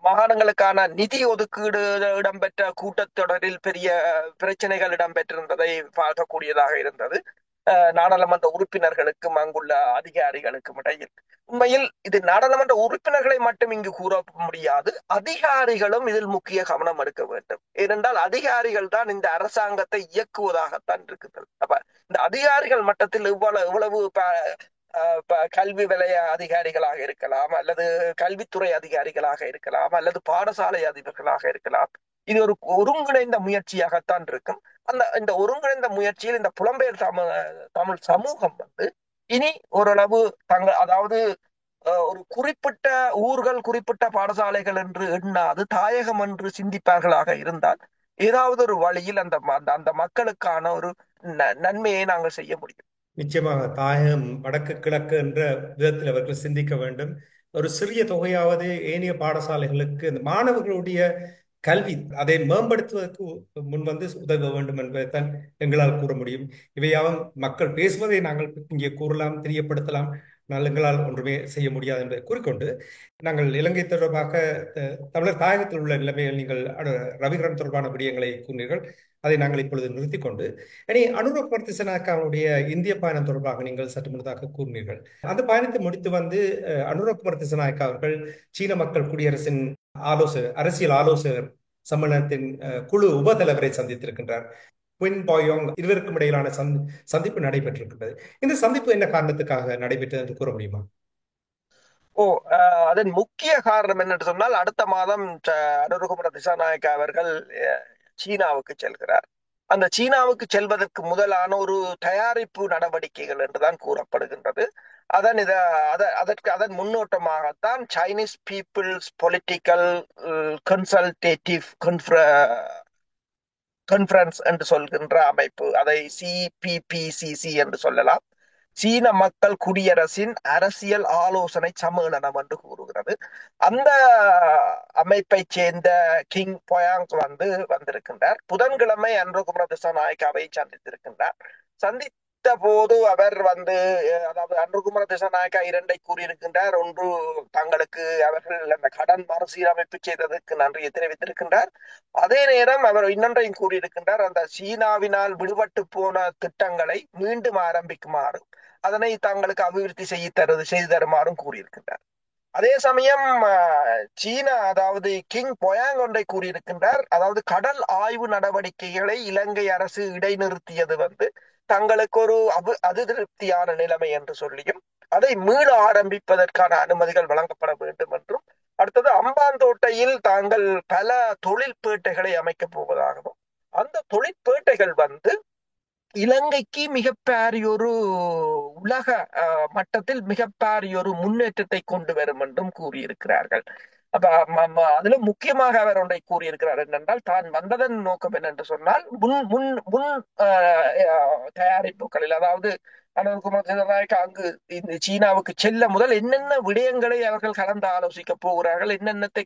மாகாணங்களுக்கான நிதி ஒதுக்கீடு இடம்பெற்ற கூட்டத்தொடரில் பெரிய பிரச்சனைகள் இடம்பெற்றிருந்ததை பார்க்கக்கூடியதாக இருந்தது. நாடாளுமன்ற உறுப்பினர்களுக்கும் அங்குள்ள அதிகாரிகளுக்கும் இடையில். உண்மையில் இது நாடாளுமன்ற உறுப்பினர்களை மட்டும் இங்கு கூற முடியாது, அதிகாரிகளும் இதில் முக்கிய கவனம் எடுக்க வேண்டும். ஏனென்றால் அதிகாரிகள் தான் இந்த அரசாங்கத்தை இயக்குவதாகத்தான் இருக்குது. அப்ப இந்த அதிகாரிகள் மட்டத்தில் எவ்வளவு கல்வி வலய அதிகாரிகளாக இருக்கலாம், அல்லது கல்வித்துறை அதிகாரிகளாக இருக்கலாம், அல்லது பாடசாலை அதிபர்களாக இருக்கலாம். இது ஒரு ஒருங்கிணைந்த முயற்சியாகத்தான் இருக்கும். இந்த ஒருங்கிணைந்த முயற்சியில் இந்த புலம்பெயர் தமிழ் சமூகம் இனி ஓரளவு அதாவது ஒரு குறிப்பிட்ட ஊர்கள் குறிப்பிட்ட பாடசாலைகள் என்று எண்ணாது தாயகம் என்று சிந்திப்பார்களாக இருந்தால் ஏதாவது ஒரு வழியில் அந்த மக்களுக்கான ஒரு நன்மையை நாங்கள் செய்ய முடியும். நிச்சயமாக தாயகம் வடக்கு கிழக்கு என்ற விதத்தில் அவர்கள் சிந்திக்க வேண்டும். ஒரு சிறிய தொகையாவது ஏனைய பாடசாலைகளுக்கு இந்த மாணவர்களுடைய கல்வி அதை மேம்படுத்துவதற்கு முன்வந்து உதவ வேண்டும் என்பதைத்தான் எங்களால் கூற முடியும். இவையாவும் மக்கள் பேசுவதை நாங்கள் இங்கே கூறலாம், தெரியப்படுத்தலாம். எங்களால் ஒன்றுமே செய்ய முடியாது என்பதை கூறிக்கொண்டு நாங்கள் இலங்கை தொடர்பாக தமிழர் தாயகத்தில் உள்ள நிலைமைகள் நீங்கள் ரவிகரன் தொடர்பான விடயங்களை கூறினீர்கள். அதை நாங்கள் இப்பொழுது நிறுத்திக் கொண்டு இனி அனுர திசாநாயக்காவுடைய இந்திய பயணம் தொடர்பாக நீங்கள் சற்று முன்னதாக கூறினீர்கள். அந்த பயணத்தை முடித்து வந்து அனுர திசாநாயக்கா அவர்கள் சீன மக்கள் குடியரசின் அரசியல் ஆலோசகர் சம்மேளனத்தின் குழு உபதலைவரை சந்தித்திருக்கின்றார். குவின் பாயோங் இருவருக்கும் இடையிலான சந்திப்பு நடைபெற்றிருக்கின்றது. இந்த சந்திப்பு என்ன காரணத்துக்காக நடைபெற்றது என்று கூற முடியுமா? ஓ அதன் முக்கிய காரணம் என்னென்று சொன்னால், அடுத்த மாதம் அனுரகுமார திசாநாயக்கா அவர்கள் சீனாவுக்கு செல்கிறார். அந்த சீனாவுக்கு செல்வதற்கு முதலான ஒரு தயாரிப்பு நடவடிக்கைகள் என்றுதான் கூறப்படுகின்றது. அதன் முன்னோட்டமாகத்தான் Chinese people's political consultative conference என்று சொல்கின்ற அமைப்பு, அதை சிபிபிசிசி என்று சொல்லலாம், சீன மக்கள் குடியரசின் அரசியல் ஆலோசனை சம்மேளனம் என்று கூறுகிறது. அந்த அமைப்பை சேர்ந்த கிங் பொயாங் வந்திருக்கின்றார். புதன்கிழமை அனுரகுமார திசாநாயக்காவை சந்தித்திருக்கின்றார். சந்தித்த போது அவர் அதாவது அனுரகுமார திசாநாயக்கா இரண்டை கூறியிருக்கின்றார். ஒன்று, தங்களுக்கு அவர்கள் அந்த கடன் மறுசீரமைப்பு செய்ததற்கு நன்றியை தெரிவித்திருக்கின்றார். அதே நேரம் அவர் இன்னொன்றையும் கூறியிருக்கின்றார், அந்த சீனாவினால் விடுபட்டு போன திட்டங்களை மீண்டும் ஆரம்பிக்குமாறும் அதனை தங்களுக்கு அபிவிருத்தி செய்து தருமாறும் கூறியிருக்கின்றார். அதே சமயம் சீனா, அதாவது கிங் பொயாங் ஒன்றை கூறியிருக்கின்றார். அதாவது கடல் ஆய்வு நடவடிக்கைகளை இலங்கை அரசு இடைநிறுத்தியது தங்களுக்கு ஒரு அதிருப்தியான நிலைமை என்று சொல்லியும், அதை மீள ஆரம்பிப்பதற்கான அனுமதிகள் வழங்கப்பட வேண்டும் என்றும், அடுத்தது அம்பாந்தோட்டையில் தாங்கள் பல தொழிற்பேட்டைகளை அமைக்கப் போவதாகவும், அந்த தொழிற்பேட்டைகள் இலங்கைக்கு மிகப்பெரிய ஒரு உலக மட்டத்தில் மிகப்பெரிய ஒரு முன்னேற்றத்தை கொண்டு வரும் என்றும் கூறியிருக்கிறார்கள். அப்ப அதுல முக்கியமாக அவர் ஒன்றை கூறியிருக்கிறார் என்னென்றால், தான் வந்ததன் நோக்கம் என்னென்று சொன்னால், முன் முன் முன் தயாரிப்புகளில், அதாவது அனுகுமார் திசாநாயக்கா அங்கு இந்த சீனாவுக்கு செல்ல முதல் என்னென்ன விடயங்களை அவர்கள் கலந்து ஆலோசிக்க போகிறார்கள், என்னென்னத்தை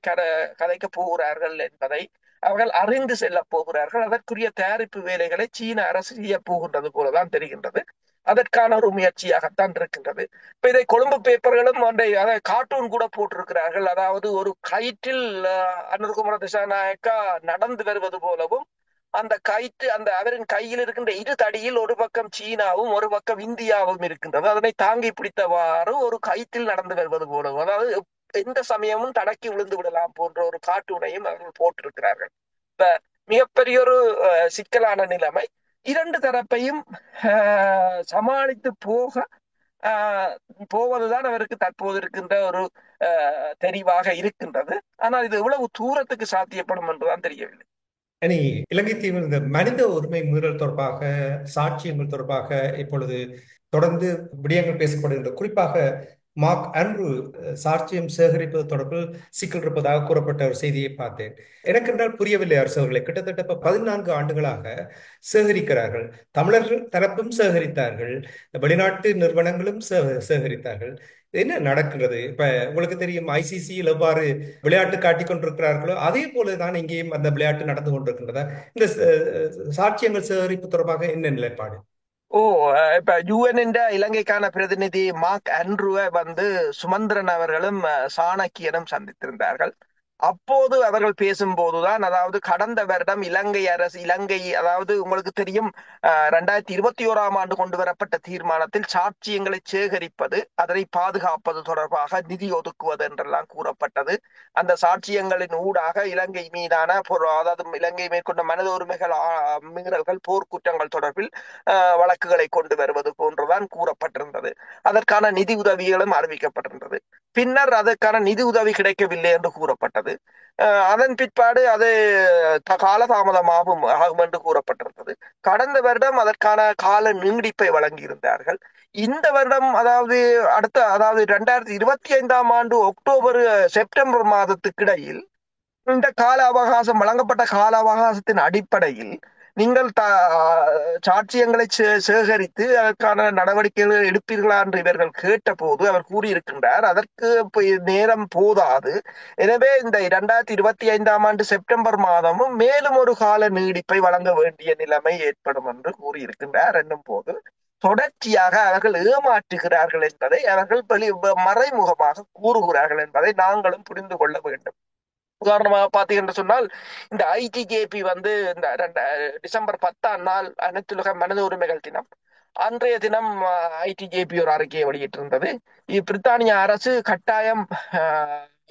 கதைக்க போகிறார்கள் என்பதை அவர்கள் அறிந்து செல்ல போகிறார்கள். அதற்குரிய தயாரிப்பு வேலைகளை சீன அரசு செய்ய போகின்றது போலதான் தெரிகின்றது. அதற்கான ஒரு முயற்சியாகத்தான் இருக்கின்றது. இப்ப இதை கொழும்பு பேப்பர்களும் அதை கார்ட்டூன் கூட போட்டிருக்கிறார்கள். அதாவது ஒரு கயிற்றில் அனுர்குமார திசாநாயக்கா நடந்து வருவது போலவும், அந்த கயிற்று அவரின் கையில் இருக்கின்ற இரு தடியில் ஒரு பக்கம் சீனாவும் ஒரு பக்கம் இந்தியாவும் இருக்கின்றது. அதனை தாங்கி பிடித்தவாறு ஒரு கயிற்றில் நடந்து வருவது போலவும், அதாவது எந்த சமயமும் தடக்கி விழுந்து விடலாம் போன்ற ஒரு கார்ட்டூனையும் அவர்கள் போட்டிருக்கிறார்கள். இப்ப மிகப்பெரிய ஒரு சிக்கலான நிலைமை. இரண்டு தரப்பையும் சமாளித்து போவதுதான் அவருக்கு தற்போது இருக்கின்ற ஒரு தெரிவாக இருக்கின்றது. ஆனால் இது எவ்வளவு தூரத்துக்கு சாத்தியப்படும் என்றுதான் தெரியவில்லை. இனி இலங்கை தீவில் இந்த மனித உரிமை மீறல் தொடர்பாக, சாட்சியங்கள் தொடர்பாக இப்பொழுது தொடர்ந்து விடயங்கள் பேசப்படுகின்ற, குறிப்பாக மார்க் ஆண்ட்ரூ சாட்சியம் சேகரிப்பது தொடர்பில் சிக்கல் இருப்பதாக கூறப்பட்ட ஒரு செய்தியை பார்த்தேன். எனக்கு என்றால் புரியவில்லை. அரசவர்களை கிட்டத்தட்ட 14 ஆண்டுகளாக சேகரிக்கிறார்கள். தமிழர்கள் தரப்பும் சேகரித்தார்கள், வெளிநாட்டு நிறுவனங்களும் சேகரித்தார்கள். என்ன நடக்கிறது? இப்ப உங்களுக்கு தெரியும், ஐசிசியில் எவ்வாறு விளையாட்டு காட்டிக் கொண்டிருக்கிறார்களோ அதே போலதான் இங்கேயும் அந்த விளையாட்டு நடந்து கொண்டிருக்கின்றதா? இந்த சாட்சியங்கள் சேகரிப்பு தொடர்பாக என்ன நிலைப்பாடு? இப்ப யுஎன் இலங்கைக்கான பிரதிநிதி மார்க் ஆண்ட்ரூவை சுமந்திரன் அவர்களும் சாணக்கியனும் சந்தித்திருந்தார்கள். அப்போது அவர்கள் பேசும்போதுதான், அதாவது கடந்த வருடம் இலங்கை அதாவது உங்களுக்கு தெரியும், 2021 ஆண்டு கொண்டு வரப்பட்ட தீர்மானத்தில் சாட்சியங்களை சேகரிப்பது, அதனை பாதுகாப்பது தொடர்பாக நிதி ஒதுக்குவது என்றெல்லாம் கூறப்பட்டது. அந்த சாட்சியங்களின் ஊடாக இலங்கை மீதான அதாவது இலங்கை மேற்கொண்ட மனித உரிமைகள் மீறல்கள், போர்க்குற்றங்கள் தொடர்பில் வழக்குகளை கொண்டு வருவது போன்றுதான் கூறப்பட்டிருந்தது. அதற்கான நிதி உதவிகளும் அறிவிக்கப்பட்டிருந்தது. பின்னர் அதற்கான நிதி உதவி கிடைக்கவில்லை என்று கூறப்பட்டது. அதன் பிற்பாடு அது காலதாமதமாகும் என்று கூறப்பட்டிருந்தது. கடந்த வருடம் அதற்கான கால நீடிப்பை வழங்கியிருந்தார்கள். இந்த வருடம், அதாவது 2025 ஆண்டு செப்டம்பர் மாதத்துக்கு இடையில் இந்த கால அவகாசம் வழங்கப்பட்ட கால அவகாசத்தின் அடிப்படையில் நீங்கள் சாட்சியங்களை சேகரித்து அதற்கான நடவடிக்கைகள் எடுப்பீர்களா என்று இவர்கள் கேட்ட போது அவர் கூறியிருக்கின்றார், அதற்கு நேரம் போதாது. எனவே இந்த 2025 ஆண்டு செப்டம்பர் மாதமும் மேலும் ஒரு கால நீடிப்பை வழங்க வேண்டிய நிலைமை ஏற்படும் என்று கூறியிருக்கின்றார். என்னும் போது தொடர்ச்சியாக அவர்கள் ஏமாற்றுகிறார்கள் என்பதை அவர்கள் மறைமுகமாக கூறுகிறார்கள் என்பதை நாங்களும் புரிந்து கொள்ள வேண்டும். உதாரணமாக பார்த்தீங்கன்னு சொன்னால் இந்த ஐடிஜேபி வந்து இந்த டிசம்பர் 10ஆம் நாள் அனைத்துலக மனித உரிமைகள் தினம். அன்றைய தினம் ஐடிஜேபி ஒரு அறிக்கையை வெளியிட்டிருந்தது. பிரித்தானிய அரசு கட்டாயம்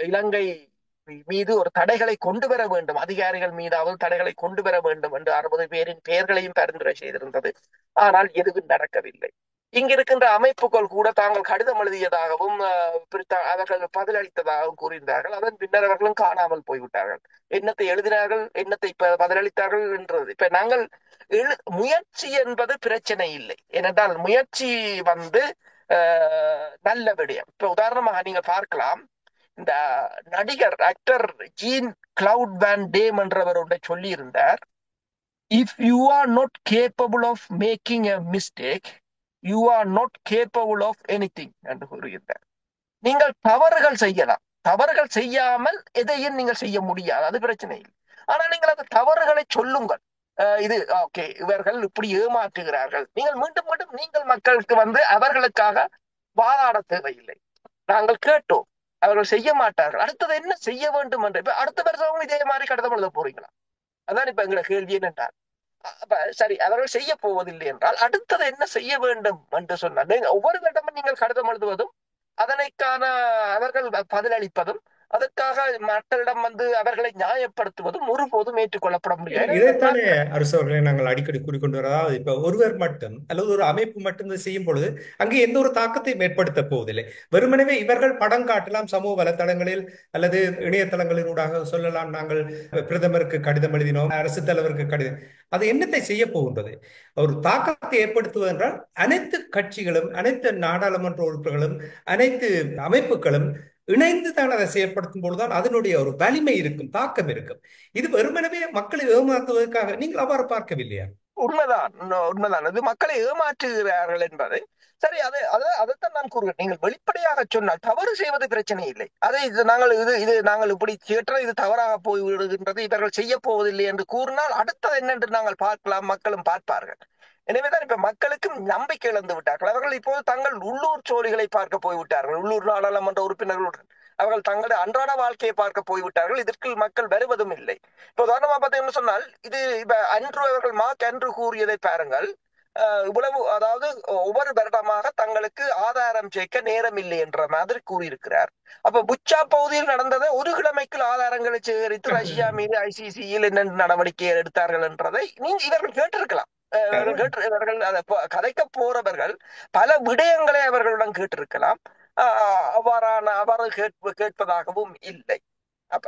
இலங்கை மீது ஒரு தடைகளை கொண்டு வர வேண்டும், அதிகாரிகள் மீதாவது தடைகளை கொண்டு வர வேண்டும் என்று 60 பேரின் பெயர்களையும் பரிந்துரை செய்திருந்தது. ஆனால் எதுவும் நடக்கவில்லை. இங்க இருக்கின்ற அமைப்புகள் கூட தாங்கள் கடிதம் எழுதியதாகவும் அவர்கள் பதிலளித்ததாகவும் கூறியிருந்தார்கள். அதன் பின்னர் அவர்களும் காணாமல் போய்விட்டார்கள். என்னத்தை எழுதினார்கள், என்னத்தை பதிலளித்தார்கள் என்றது இப்ப நாங்கள் முயற்சி என்பது பிரச்சனை இல்லை. ஏனென்றால் முயற்சி வந்து நல்ல விடயம். இப்ப உதாரணமாக நீங்க பார்க்கலாம், இந்த நடிகர் actor Jean Claude Van Damme என்றவர் ஒன்றை சொல்லி இருந்தார். If you are not capable of making a mistake, you are not capable of anything என்று கூறுகின்றார். நீங்கள் தவறுகள் செய்யலாம், தவறுகள் செய்யாமல் எதையும் நீங்கள் செய்ய முடியாது, அது பிரச்சனை இல்லை. ஆனால் நீங்கள் அந்த தவறுகளை சொல்லுங்கள். இது ஓகே, இவர்கள் இப்படி ஏமாற்றுகிறார்கள். நீங்கள் மீண்டும் மீண்டும் நீங்கள் மக்களுக்கு வந்து அவர்களுக்காக வாதாட தேவையில்லை. நாங்கள் கேட்டோம், அவர்கள் செய்ய மாட்டார்கள், அடுத்தது என்ன செய்ய வேண்டும் என்று. இப்ப அடுத்த வருஷமும் இதே மாதிரி கடிதம் எழுத போறீங்களா? அதான் இப்ப எங்களை கேள்வி என்னென்றால், சரி அவர்கள் செய்ய போவதில்லை என்றால் அடுத்தது என்ன செய்ய வேண்டும் என்று சொன்னால், ஒவ்வொரு இடமும் நீங்கள் கடிதம் எழுதுவதும் அதனைக்கான அவர்கள் பதிலளிப்பதும் அதற்காக மக்களிடம் வந்து அவர்களை நியாயப்படுத்துவதும் ஒருபோதும் ஏற்றுக்கொள்ளப்பட முடியாது. இதைத்தானே அரசு அவர்களை நாங்கள் அடிக்கடி கூறிக்கொண்டு வராது. இப்ப ஒருவர் மட்டும் அல்லது ஒரு அமைப்பு மட்டும் இதை செய்யும் பொழுது அங்கே எந்த ஒரு தாக்கத்தையும் ஏற்படுத்த போவதில்லை. வெறுமனவே இவர்கள் படம் காட்டலாம் சமூக வலைத்தளங்களில் அல்லது இணையதளங்களினூடாக சொல்லலாம், நாங்கள் பிரதமருக்கு கடிதம் எழுதினோம், அரசு தலைவருக்கு கடிதம். அது என்னத்தை செய்ய போகின்றது? ஒரு தாக்கத்தை ஏற்படுத்துவது என்றால் அனைத்து கட்சிகளும், அனைத்து நாடாளுமன்ற உறுப்பினர்களும், அனைத்து அமைப்புகளும் இணைந்து தான் அதை செயற்படுத்தும் பொழுதுதான் அதனுடைய ஒரு வலிமை இருக்கும், தாக்கம் இருக்கும். இது வெறுமனவே மக்களை ஏமாற்றுவதற்காக நீங்கள் அவ்வாறு பார்க்கவில்லையா? உண்மைதான், உண்மைதான். அது மக்களை ஏமாற்றுகிறார்கள் என்பது சரி. அதைத்தான் நான் கூறுகிறேன். நீங்கள் வெளிப்படையாக சொன்னால் தவறு செய்வது பிரச்சனை இல்லை. அதை நாங்கள் இப்படி கேட்டால் இது தவறாக போய் விடுகின்றது, இவர்கள் செய்ய போவதில்லை என்று கூறினால் அடுத்தது என்னென்று நாங்கள் பார்க்கலாம், மக்களும் பார்ப்பார்கள். எனவேதான் இப்ப மக்களுக்கும் நம்பிக்கை இழந்து விட்டார்கள். அவர்கள் இப்போது தங்கள் உள்ளூர் சோழிகளை பார்க்க போய்விட்டார்கள். உள்ளூர் நாடாளுமன்ற உறுப்பினர்களுடன் அவர்கள் தங்களுடைய அன்றாட வாழ்க்கையை பார்க்க போய்விட்டார்கள். இதற்கு மக்கள் வருவதும் இல்லை. இப்ப உதாரணமா பார்த்தீங்கன்னு சொன்னால், இது இப்ப அன்று அவர்கள் அன்று கூறியதை பாருங்கள். இவ்வளவு, அதாவது ஒவ்வொரு வருடமாக தங்களுக்கு ஆதாரம் சேர்க்க நேரம் இல்லை என்ற மாதிரி கூறியிருக்கிறார். அப்ப புச்சா பகுதியில் நடந்ததை ஒரு கிழமைக்குள் ஆதாரங்களை சேகரித்து ரஷ்யா மீது ஐசிசியில் என்னென்ன நடவடிக்கை எடுத்தார்கள் என்றதை இவர்கள் கேட்டிருக்கலாம். இவர்கள் அதை கதைக்க போறவர்கள் பல விடயங்களை அவர்களிடம் கேட்டிருக்கலாம். அவ்வாறு கேட்பதாகவும் இல்லை. அப்ப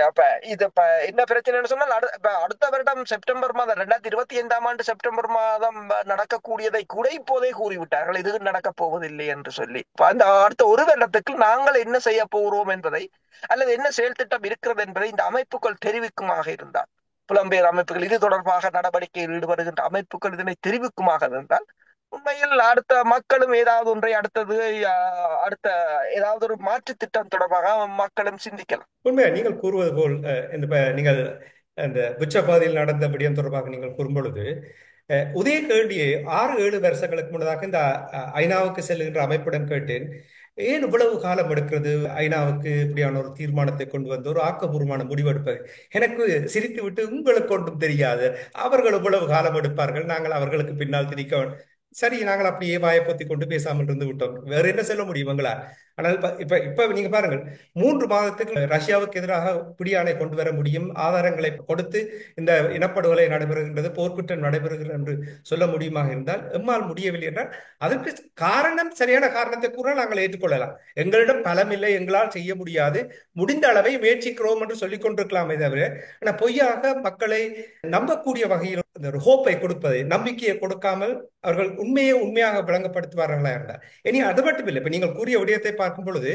அப்ப இது என்ன பிரச்சனைன்னு சொன்னால், அடுத்த வருடம் செப்டம்பர் மாதம் 2025ஆம் ஆண்டு செப்டம்பர் மாதம் நடக்கக்கூடியதை கூட இப்போதே கூறிவிட்டார்கள், இது நடக்க போவதில்லை என்று சொல்லி. அந்த அடுத்த ஒரு வருடத்துக்கு நாங்கள் என்ன செய்ய போகிறோம் என்பதை அல்லது என்ன செயல் திட்டம் இருக்கிறது என்பதை இந்த அமைப்புகள் தெரிவிக்குமாக இருந்தால், புலம்பெயர் அமைப்புகள் இது தொடர்பாக நடவடிக்கையில் ஈடுபடுகின்ற அமைப்புகள் இதனை தெரிவிக்குமாக இருந்தால், உண்மையில் அடுத்த மக்களும் ஏதாவது ஒன்றை அடுத்த ஏதாவது ஒரு மாற்று திட்டம் தொடர்பாக மக்களும் சிந்திக்கலாம். உண்மையா நீங்கள் கூறுவது போல் நீங்கள் அந்த புச்சபாதையில் நடந்த விடயம் தொடர்பாக நீங்கள் கூறும் பொழுது உதய கேள்வியை 6-7 வருஷங்களுக்கு முன்னதாக இந்த ஐநாவுக்கு செல்லுகின்ற அமைப்பிடம் கேட்டேன், ஏன் இவ்வளவு காலம் எடுக்கிறது ஐநாவுக்கு இப்படியான ஒரு தீர்மானத்தை கொண்டு வந்து ஒரு ஆக்கப்பூர்வமான முடிவெடுப்பது? எனக்கு சிரித்து விட்டு, உங்களுக்கு ஒன்றும் தெரியாது, அவர்கள் இவ்வளவு காலம் எடுப்பார்கள், நாங்கள் அவர்களுக்கு பின்னால் திணிக்க. சரி, நாங்கள் அப்படியே வாயப்பத்தி கொண்டு பேசாமல் இருந்து விட்டோம். வேற என்ன சொல்ல முடியும் எங்களால்? ஆனால் இப்ப இப்ப நீங்க பாருங்கள், 3 மாதத்துக்கு ரஷ்யாவுக்கு எதிராக பிடியாணை கொண்டு வர முடியும், ஆதாரங்களை கொடுத்து இந்த இனப்படுகொலை நடைபெறுகின்றது, போர்க்குற்றம் நடைபெறுகிறது என்று சொல்ல முடியுமாக இருந்தால், எம்மால் முடியவில்லை என்றால் அதற்கு காரணம், சரியான காரணத்தை கூட நாங்கள் ஏற்றுக்கொள்ளலாம். எங்களிடம் பலம் இல்லை, எங்களால் செய்ய முடியாது, முடிந்த அளவை முயற்சிக்கிறோம் என்று சொல்லிக் கொண்டிருக்கலாமே தவிர, ஆனால் பொய்யாக மக்களை நம்பக்கூடிய வகையில் இந்த ஒரு ஹோப்பை கொடுப்பதை, நம்பிக்கையை கொடுக்காமல் அவர்கள் உண்மையாக விளங்கப்படுத்துவார்களா என்றால். இனி அது மட்டும் இல்லை, இப்ப நீங்கள் கூறிய விடயத்தை பார்க்கும் பொழுது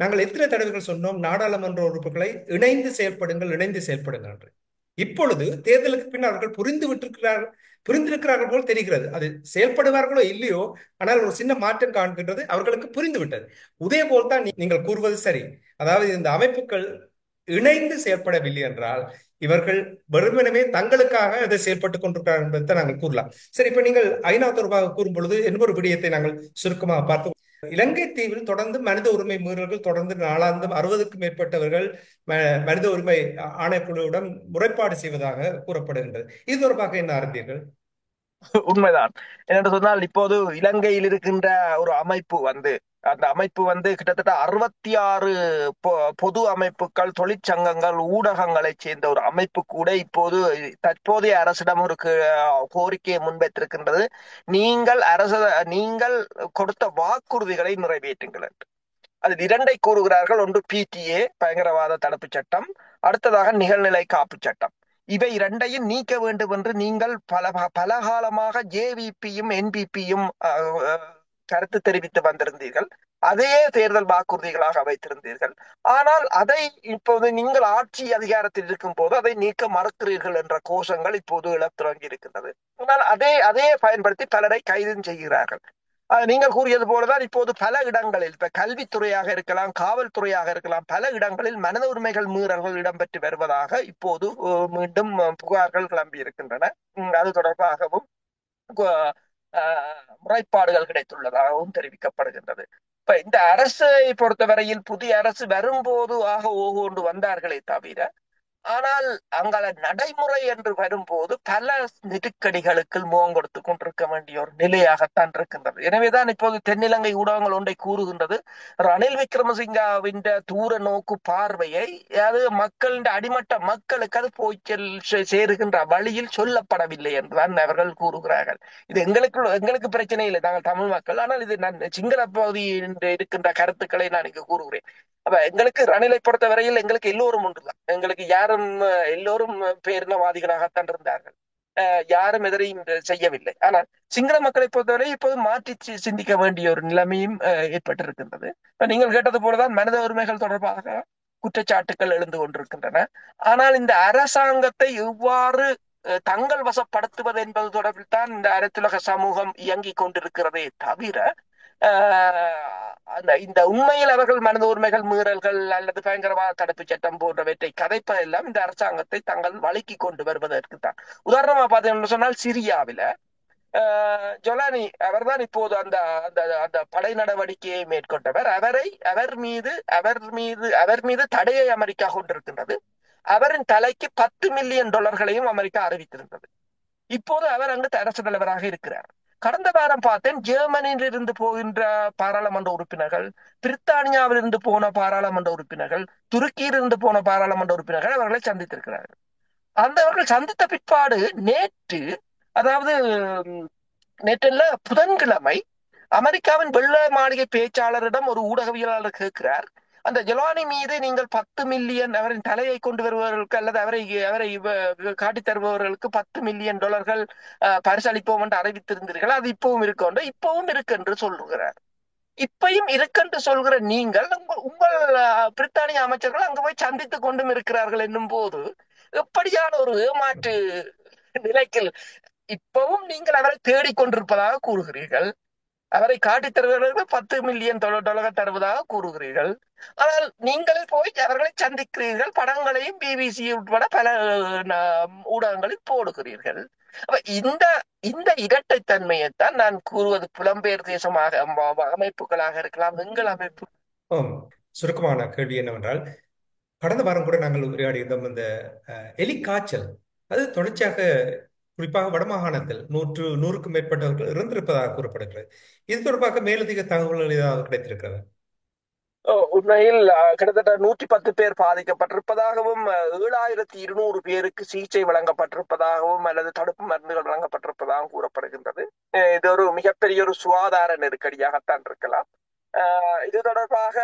நாங்கள் எத்தனை தடவைகள் சொன்னோம், நாடாளுமன்ற உறுப்புகளை இணைந்து செயல்படுங்கள், இணைந்து செயல்படுங்கள் என்று. இப்பொழுது தேர்தலுக்கு பின் அவர்கள் புரிந்திருக்கிறார்கள் போல் தெரிகிறது. அது செயல்படுவார்களோ இல்லையோ, ஆனால் ஒரு சின்ன மாற்றம் காண்கின்றது, அவர்களுக்கு புரிந்து விட்டது. இதே போல் தான் நீங்கள் கூறுவது சரி. அதாவது இந்த அமைப்புகள் இணைந்து செயல்படவில்லை என்றால் இவர்கள் வெறுமனவே தங்களுக்காக அதை செயல்பட்டுக் கொண்டிருக்கிறார்கள் என்பதை நாங்கள் கூறலாம். சரி, இப்ப நீங்கள் ஐநா தொடர்பாக கூறும் பொழுது இன்னொரு விடயத்தை நாங்கள் சுருக்கமாக பார்த்து, இலங்கை தீவில் தொடர்ந்து மனித உரிமை மீறல்கள் தொடர்ந்து நாளாந்தம் 60க்கும் மேற்பட்டவர்கள் மனித உரிமை ஆணைக்குழுவுடன் முறைப்பாடு செய்வதாக கூறப்படுகின்றது. இது தொடர்பாக என்ன அறிந்தீர்கள்? உண்மைதான். என்னென்று சொன்னால் இப்போது இலங்கையில் இருக்கின்ற ஒரு அமைப்பு அந்த அமைப்பு கிட்டத்தட்ட 66 பொது அமைப்புகள், தொழிற்சங்கங்கள், ஊடகங்களைச் சேர்ந்த ஒரு அமைப்பு கூட இப்போது தற்போதைய அரசிடம் ஒரு கோரிக்கையை முன்வைத்திருக்கின்றது. நீங்கள் கொடுத்த வாக்குறுதிகளை நிறைவேற்றுங்கள் என்று. அதில் இரண்டை கூறுகிறார்கள். ஒன்று பிடிஏ, பயங்கரவாத தடுப்பு சட்டம், அடுத்ததாக நிகழ்நிலை காப்பு சட்டம். இவை இரண்டையும் நீக்க வேண்டும் என்று நீங்கள் பல காலமாக ஜேவிபியும் என்பிபியும் கருத்து தெரிவித்து வந்திருந்தீர்கள். அதே தேர்தல் வாக்குறுதிகளாக வைத்திருந்தீர்கள். ஆனால் அதை இப்போது நீங்கள் ஆட்சி அதிகாரத்தில் இருக்கும் போது அதை நீக்க மறுக்கிறீர்கள் என்ற கோஷங்கள் இப்போது எழத் தொடங்கி இருக்கின்றது. ஆனால் அதே பயன்படுத்தி பலரை கைது செய்கிறார்கள். நீங்கள் கூறியது போலதான் இப்போது பல இடங்களில், இப்ப கல்வித்துறையாக இருக்கலாம், காவல்துறையாக இருக்கலாம், பல இடங்களில் மனித உரிமைகள் மீறல்கள் இடம்பெற்று வருவதாக இப்போது மீண்டும் புகார்கள் கிளம்பி இருக்கின்றன. அது தொடர்பாகவும் முறைப்பாடுகள் கிடைத்துள்ளதாகவும் தெரிவிக்கப்படுகின்றது. இப்ப இந்த அரசை பொறுத்தவரையில் புதிய அரசு வரும்போது ஓகோண்டு வந்தார்களே தவிர, ஆனால் அங்கால நடைமுறை என்று வரும்போது பல நெருக்கடிகளுக்கு முகம் கொடுத்து கொண்டிருக்க வேண்டிய ஒரு நிலையாகத்தான் இருக்கின்றது. எனவேதான் இப்போது தென்னிலங்கை ஊடகங்கள் ஒன்றை கூறுகின்றது, ரணில் விக்ரமசிங்காவின் தூர நோக்கு பார்வையை அது மக்களின் அடிமட்ட மக்களுக்கு அது போய் சேருகின்ற வழியில் சொல்லப்படவில்லை என்றுதான் அவர்கள் கூறுகிறார்கள். இது எங்களுக்கு பிரச்சனை இல்லை, நாங்கள் தமிழ் மக்கள். ஆனால் இது நான் சிங்கள பகுதியில் இருக்கின்ற கருத்துக்களை நான் இங்கு கூறுகிறேன். அப்ப எங்களுக்கு ரணிலை பொறுத்த வரையில் எங்களுக்கு எல்லோரும் ஒன்றுதான். எங்களுக்கு யாரும் எல்லோரும் பேரினவாதிகளாகத்தான் இருந்தார்கள். யாரும் எதிரையும் செய்யவில்லை. ஆனால் சிங்கள மக்களை பொறுத்தவரை இப்போது மாற்றி சிந்திக்க வேண்டிய ஒரு நிலைமையும் ஏற்பட்டிருக்கின்றது. நீங்கள் கேட்டது போலதான் மனித உரிமைகள் தொடர்பாக குற்றச்சாட்டுகள் எழுந்து கொண்டிருக்கின்றன. ஆனால் இந்த அரசாங்கத்தை எவ்வாறு தங்கள் வசப்படுத்துவது என்பது தொடர்பில் தான் இந்த அனைத்துலக சமூகம் இயங்கிக் கொண்டிருக்கிறதே தவிர, இந்த உண்மையில் அவர்கள் மனித உரிமைகள் மீறல்கள் அல்லது பயங்கரவாத தடுப்பு சட்டம் போன்றவற்றை கதைப்பதெல்லாம் இந்த அரசாங்கத்தை தங்கள் வழிக்கு கொண்டு வருவதற்கு தான். உதாரணமா பார்த்தீங்கன்னு சொன்னால் சிரியாவில ஜொலானி அவர்தான் இப்போது அந்த அந்த அந்த படை நடவடிக்கையை மேற்கொண்டவர். அவர் மீது தடையை அமெரிக்கா கொண்டிருக்கின்றது. அவரின் தலைக்கு $10 மில்லியன் அமெரிக்கா அறிவித்திருந்தது. இப்போது அவர் அங்கு அரசு தலைவராக இருக்கிறார். கடந்த வாரம் பார்த்தேன், ஜெர்மனியில் இருந்து போகின்ற பாராளுமன்ற உறுப்பினர்கள், பிரித்தானியாவில் இருந்து போன பாராளுமன்ற உறுப்பினர்கள், துருக்கியில் இருந்து போன பாராளுமன்ற உறுப்பினர்கள் அவர்களை சந்தித்திருக்கிறார்கள். அவர்கள் சந்தித்த பிற்பாடு அதாவது நேற்றல்ல புதன்கிழமை அமெரிக்காவின் வெள்ளை மாளிகை பேச்சாளரிடம் ஒரு ஊடகவியலாளர் கேட்கிறார், அந்த ஜொலானி மீது நீங்கள் 10 மில்லியன் அவரின் தலையை கொண்டு வருபவர்களுக்கு அல்லது அவரை காட்டித் தருபவர்களுக்கு $10 மில்லியன் பரிசளிப்போம் என்று அறிவித்திருந்தீர்கள். அது இப்பவும் இருக்கு என்று சொல்லுகிறார். இப்பயும் இருக்கென்று சொல்கிற நீங்கள் உங்கள் பிரித்தானிய அமைச்சர்கள் அங்கு போய் சந்தித்துக் கொண்டும் இருக்கிறார்கள் என்னும் போது எப்படியான ஒரு ஏமாற்று நிலைக்கு இப்பவும் நீங்கள் அவரை தேடிக்கொண்டிருப்பதாக கூறுகிறீர்கள். அவரை காட்டித் தருவதற்கு $10 மில்லியன் தருவதாக கூறுகிறீர்கள். ஆனால் நீங்களே போய் அவர்களை சந்திக்கிறீர்கள், படங்களையும் பிபிசி உட்பட பல ஊடகங்களில் போடுகிறீர்கள். அப்ப இந்த இரட்டைத்தன்மையைத்தான் நான் கூறுவது. புலம்பெயர் தேசமாக அமைப்புகளாக இருக்கலாம், எங்கள் அமைப்பு. சுருக்கமான கேள்வி என்னவென்றால், கடந்த வாரம் கூட நாங்கள் உரையாடியிருந்தோம் இந்த எலிக்காய்ச்சல். அது தொடர்ச்சியாக குறிப்பாக வடமாகாணத்தில் 100க்கும் மேற்பட்டவர்கள் இறந்திருப்பதாக கூறப்படுகிறது. இது தொடர்பாக மேலதிக தகவல்கள் ஏதாவது கிடைத்திருக்கிறது? உண்மையில் கிட்டத்தட்ட 110 பேர் பாதிக்கப்பட்டிருப்பதாகவும் 7200 பேருக்கு சிகிச்சை வழங்கப்பட்டிருப்பதாகவும் அல்லது தடுப்பு மருந்துகள் வழங்கப்பட்டிருப்பதாகவும் கூறப்படுகின்றது. இது ஒரு மிகப்பெரிய ஒரு சுகாதார நெருக்கடியாகத்தான் இருக்கலாம். இது தொடர்பாக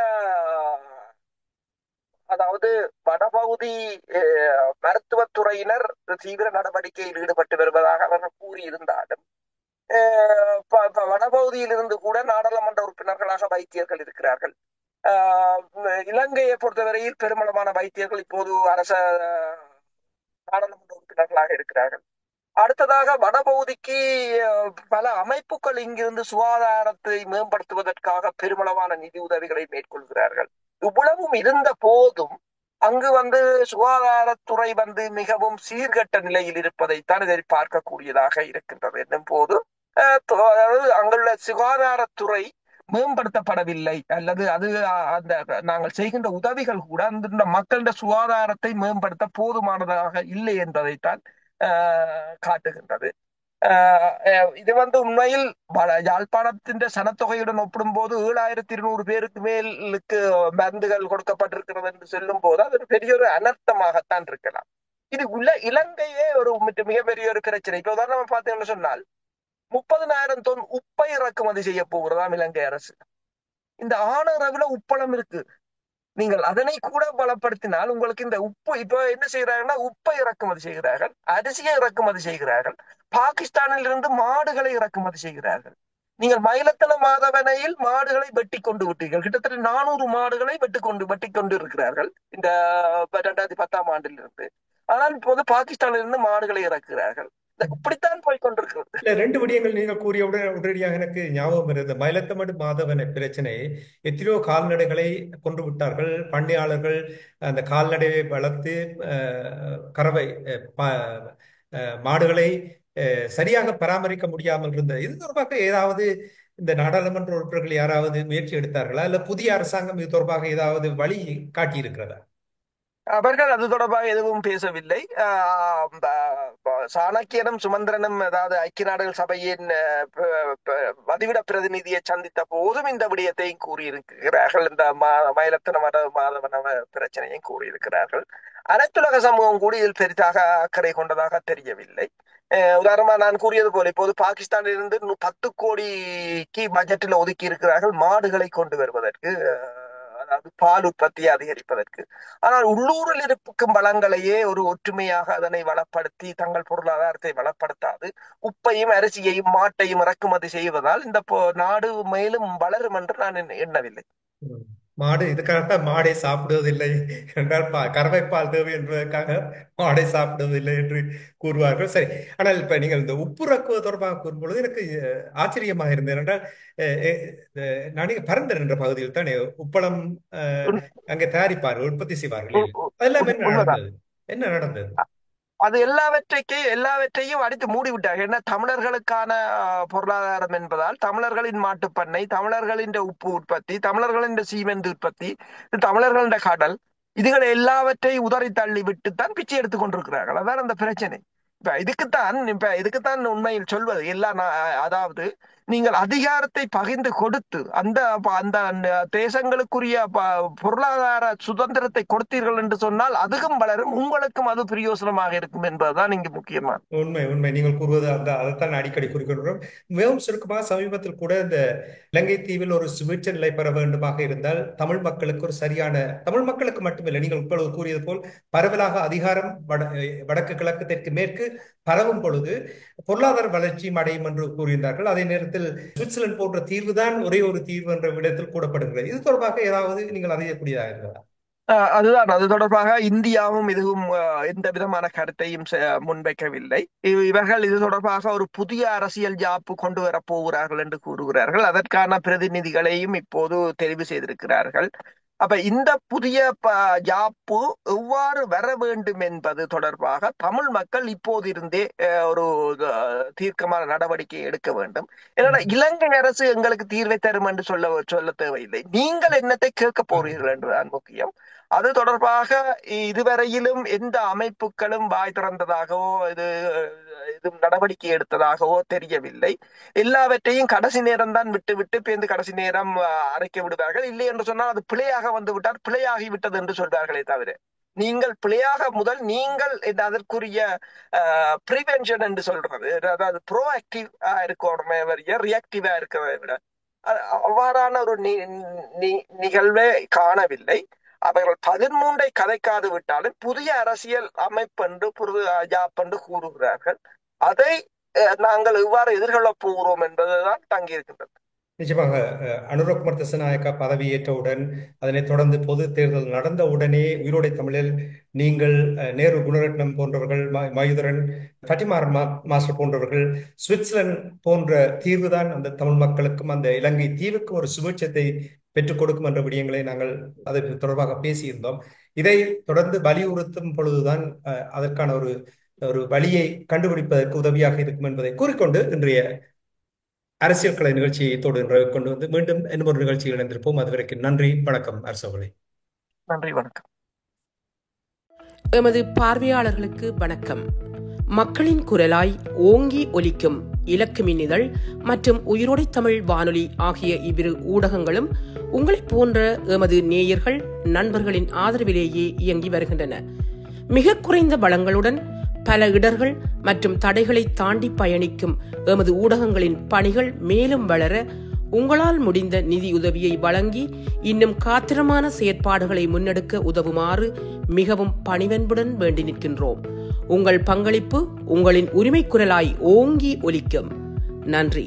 அதாவது வடபகுதி மருத்துவத்துறையினர் தீவிர நடவடிக்கையில் ஈடுபட்டு வருவதாக அவர்கள் கூறியிருந்தாலும், வடபகுதியில் இருந்து கூட நாடாளுமன்ற உறுப்பினர்களாக வைத்தியர்கள் இருக்கிறார்கள். இலங்கையை பொறுத்தவரையில் பெருமளவான வைத்தியர்கள் இப்போது அரச நாடாளுமன்ற உறுப்பினர்களாக இருக்கிறார்கள். அடுத்ததாக வடபகுதிக்கு பல அமைப்புகள் இங்கிருந்து சுகாதாரத்தை மேம்படுத்துவதற்காக பெருமளவான நிதி உதவிகளை மேற்கொள்கிறார்கள். இவ்வளவும் இருந்த போதும் அங்கு சுகாதாரத்துறை மிகவும் சீர்கெட்ட நிலையில் இருப்பதைத்தான் இதில் பார்க்கக்கூடியதாக இருக்கின்றது என்னும் போது அதாவது அங்குள்ள சுகாதாரத்துறை மேம்படுத்தப்படவில்லை அல்லது அது அந்த நாங்கள் செய்கின்ற உதவிகள் கூட அந்த மக்களின் சுகாதாரத்தை மேம்படுத்த போதுமானதாக இல்லை என்பதைத்தான் காட்டுகின்றது. இது உண்மையில் யாழ்ப்பாணத்தின் சனத்தொகையுடன் ஒப்பிடும்போது 7200 பேருக்கு மேலுக்கு மருந்துகள் கொடுக்கப்பட்டிருக்கிறது என்று சொல்லும் போது அது ஒரு பெரிய ஒரு அனர்த்தமாகத்தான் இருக்கலாம். இது இலங்கையே ஒரு மிகப்பெரிய ஒரு பிரச்சனை. இப்ப உதாரணமா பார்த்தீங்கன்னு சொன்னால் 30,000 தொன் உப்பை இறக்குமதி செய்ய போகிறதாம் இலங்கை அரசு. இந்த ஆணரவுல உப்பளம் இருக்கு. நீங்கள் அதனை கூட பலப்படுத்தினால் உங்களுக்கு இந்த உப்பு இப்ப என்ன செய்யறாங்கன்னா உப்பை இறக்குமதி செய்கிறார்கள், அரிசியை இறக்குமதி செய்கிறார்கள், பாகிஸ்தானில் இருந்து மாடுகளை இறக்குமதி செய்கிறார்கள். நீங்கள் மயிலத்தன மாதவனையில் மாடுகளை வெட்டி கொண்டு விட்டீர்கள். கிட்டத்தட்ட 400 மாடுகளை வெட்டி கொண்டு இருக்கிறார்கள் இந்த 2010ஆம் ஆண்டிலிருந்து. ஆனால் இப்போது பாகிஸ்தானில் இருந்து மாடுகளை இறக்குகிறார்கள். இப்படித்தான் போய்கொண்டிருக்கிறது. இல்ல, ரெண்டு விடயங்கள் நீங்கள் கூறிய உடனடியாக எனக்கு ஞாபகம் வருது. மயிலத்தமடு மாதவன பிரச்சனை, எத்தனையோ கால்நடைகளை கொன்று விட்டார்கள் பண்ணையாளர்கள். அந்த கால்நடையை வளர்த்து கறவை மாடுகளை சரியாக பராமரிக்க முடியாமல் இருந்த இது தொடர்பாக ஏதாவது இந்த நாடாளுமன்ற உறுப்பினர்கள் யாராவது முயற்சி எடுத்தார்களா? இல்ல புதிய அரசாங்கம் இது தொடர்பாக ஏதாவது வழி காட்டியிருக்கிறதா? அவர்கள் அது தொடர்பாக எதுவும் பேசவில்லை. சாணக்கியனும் சுமந்திரனும் அதாவது ஐக்கிய நாடுகள் சபையின் வதிவிட பிரதிநிதியை சந்தித்த போதும் இந்த விடயத்தையும் கூறியிருக்கிறார்கள். இந்த மயிலத்தன மாதவன பிரச்சனையும் கூறியிருக்கிறார்கள். அனைத்துலக சமூகம் கூட இதில் பெரிதாக அக்கறை கொண்டதாக தெரியவில்லை. உதாரணமா நான் கூறியது போல இப்போது பாகிஸ்தானில் இருந்து 10 கோடிக்கு பட்ஜெட்டில் ஒதுக்கி இருக்கிறார்கள் மாடுகளை கொண்டு வருவதற்கு, அதாவது பால் உற்பத்தியை அதிகரிப்பதற்கு. ஆனால் உள்ளூரில் இருக்கும் வளங்களையே ஒரு ஒற்றுமையாக அதனை வளப்படுத்தி தங்கள் பொருளாதாரத்தை வளப்படுத்தாது உப்பையும் அரிசியையும் மாட்டையும் இறக்குமதி செய்வதால் இந்த நாடு மேலும் வளரும் என்று நான் எண்ணவில்லை. மாடு இதுக்காக மாடை சாப்பிடுவதில்லை என்றால் கறவைப்பால் தேவை என்பதற்காக மாடை சாப்பிடுவதில்லை என்று கூறுவார்கள். சரி, ஆனால் இப்ப நீங்கள் இந்த உப்புரக்குவது தொடர்பாக கூறும்பொழுது எனக்கு ஆச்சரியமாக இருந்தது. என்றால் நான் பரந்தன் என்ற பகுதியில் தானே உப்பளம் அங்கே தயாரிப்பார்கள், உற்பத்தி செய்வார்கள். அதெல்லாம் என்ன உண்மைதான். நடந்தது? என்ன நடந்தது? அது எல்லாவற்றையும் அடித்து மூடிவிட்டார்கள். என்ன தமிழர்களுக்கான பொருளாதாரம் என்பதால் தமிழர்களின் மாட்டுப்பண்ணை, தமிழர்களின் உப்பு உற்பத்தி, தமிழர்களின் சீமெந்து உற்பத்தி, தமிழர்களின் கடல், இதுகளை எல்லாவற்றையும் உதறி தள்ளி விட்டுத்தான் பிச்சை எடுத்துக் கொண்டிருக்கிறார்கள். அதான் அந்த பிரச்சனை. இதுக்குத்தான் உண்மையில் சொல்வது எல்லாம் அதாவது நீங்கள் அதிகாரத்தை பகிர்ந்து கொடுத்து அந்த அந்த தேசங்களுக்குரிய பொருளாதார சுதந்திரத்தை கொடுத்தீர்கள் என்று சொன்னால் அதுவும் வளரும், உங்களுக்கும் அது பிரயோசனமாக இருக்கும் என்பதுதான் இங்கு முக்கியமான உண்மை. உண்மை நீங்கள் கூறுவது அதைத்தான் அடிக்கடி குறிப்பிடுகிறோம். மிகவும் சுருக்கமாக சமீபத்தில் கூட இந்த இலங்கை தீவில் ஒரு சுபீட்ச நிலை பெற வேண்டுமாக இருந்தால் தமிழ் மக்களுக்கு ஒரு சரியான, தமிழ் மக்களுக்கு மட்டுமில்லை, நீங்கள் இப்பொழுது கூறியது போல் பரவலாக அதிகாரம் வடக்கு கிழக்கு தெற்கு மேற்கு பரவும் பொழுது பொருளாதார வளர்ச்சியும் அடையும் என்று கூறுகின்றார்கள். அதே நேரத்தில் சுவிட்சர்லாந்து போன்ற தீர்வுதான் ஒரே ஒரு தீர்வு என்ற விடத்தில் கூறப்படுகிறது. இது தொடர்பாக ஏதாவது நீங்கள் அறியக்கூடியதாக இருக்கிறதா? அதுதான். அது தொடர்பாக இந்தியாவும் இதுவும் எந்த விதமான கருத்தையும் முன்வைக்கவில்லை. இவர்கள் இது தொடர்பாக ஒரு புதிய அரசியல் ஜாப்பு கொண்டு வரப் போகிறார்கள் என்று கூறுகிறார்கள். அதற்கான பிரதிநிதிகளையும் இப்போது தெரிவு செய்திருக்கிறார்கள். அப்ப இந்த புதிய ஜாப்பு எவ்வாறு வர வேண்டும் என்பது தொடர்பாக தமிழ் மக்கள் இப்போதிருந்தே ஒரு தீர்க்கமான நடவடிக்கை எடுக்க வேண்டும். ஏன்னா இலங்கை அரசு எங்களுக்கு தீர்வை தரும் என்று சொல்ல தேவையில்லை. நீங்கள் என்னத்தை கேட்க போறீர்கள் என்றுதான் முக்கியம். அது தொடர்பாக இதுவரையிலும் எந்த அமைப்புகளும் வாய் திறந்ததாகவோ இது நடவடிக்கை எடுத்ததாகவோ தெரியவில்லை. எல்லாவற்றையும் கடைசி நேரம் தான் விட்டு பேருந்து கடைசி நேரம் அரைக்க விடுவார்கள். இல்லை என்று சொன்னால் அது பிழையாக வந்து விட்டால் பிழையாகி விட்டது என்று சொல்வார்களே தவிர நீங்கள் பிழையாக முதல் நீங்கள் அதற்குரிய ப்ரிவென்ஷன் என்று சொல்றது, அதாவது ப்ரோஆக்டிவா இருக்கணுமே வரைய ரியாக்டிவா இருக்கிறதை விட அவ்வாறான ஒரு நிகழ்வே காணவில்லை. அவர்கள் 13 கதைக்காது விட்டாலும் புதிய அரசியல் அமைப்பு என்று ஜாப் என்று கூறுகிறார்கள். அதை நாங்கள் எவ்வாறு எதிர்கொள்ளப் போகிறோம் என்பதுதான் தங்கியிருக்கின்றது. நிச்சயமாக அனுரகுமார் திசாநாயக்கா பதவியேற்றவுடன் அதனைத் தொடர்ந்து பொது தேர்தல் நடந்த உடனே உயிரோடை தமிழில் நீங்கள் நேரு குணரட்னம் போன்றவர்கள், மயூதரன், ஃபட்டிமா மாஸ்டர் போன்றவர்கள் சுவிட்சர்லாந்து போன்ற தீர்வுதான் அந்த தமிழ் மக்களுக்கும் அந்த இலங்கை தீவுக்கும் ஒரு சுபிட்சத்தை பெற்றுக் கொடுக்கும் என்ற விடயங்களை நாங்கள் அது தொடர்பாக பேசியிருந்தோம். இதை தொடர்ந்து வலியுறுத்தும் பொழுதுதான் அதற்கான ஒரு ஒரு வழியை கண்டுபிடிப்பதற்கு உதவியாக இருக்கும் என்பதை கூறிக்கொண்டு இன்றைய அரசியல் கலை நிகழ்ச்சியை கொண்டு வந்து மீண்டும் இன்னொரு நிகழ்ச்சியில் இணைந்திருப்போம். அதுவரைக்கும் நன்றி, வணக்கம் அரசோகளே. நன்றி, வணக்கம். எமது பார்வையாளர்களுக்கு வணக்கம். மக்களின் குரலாய் ஓங்கி ஒலிக்கும் இலக்கு மின்னிதழ் மற்றும் உயிரோடை தமிழ் வானொலி ஆகிய இவ்விரு ஊடகங்களும் உங்களைப் போன்ற எமது நேயர்கள் நண்பர்களின் ஆதரவிலேயே இயங்கி வருகின்றன. மிக குறைந்த வளங்களுடன் பல இடர்கள் மற்றும் தடைகளை தாண்டி பயணிக்கும் எமது ஊடகங்களின் பணிகள் மேலும் வளர உங்களால் முடிந்த நிதியுதவியை வழங்கி இன்னும் காத்திரமான செயற்பாடுகளை முன்னெடுக்க உதவுமாறு மிகவும் பணிவன்புடன் வேண்டி நிற்கின்றோம். உங்கள் பங்களிப்பு உங்களின் உரிமை குரலாய் ஓங்கி ஒலிக்கும். நன்றி.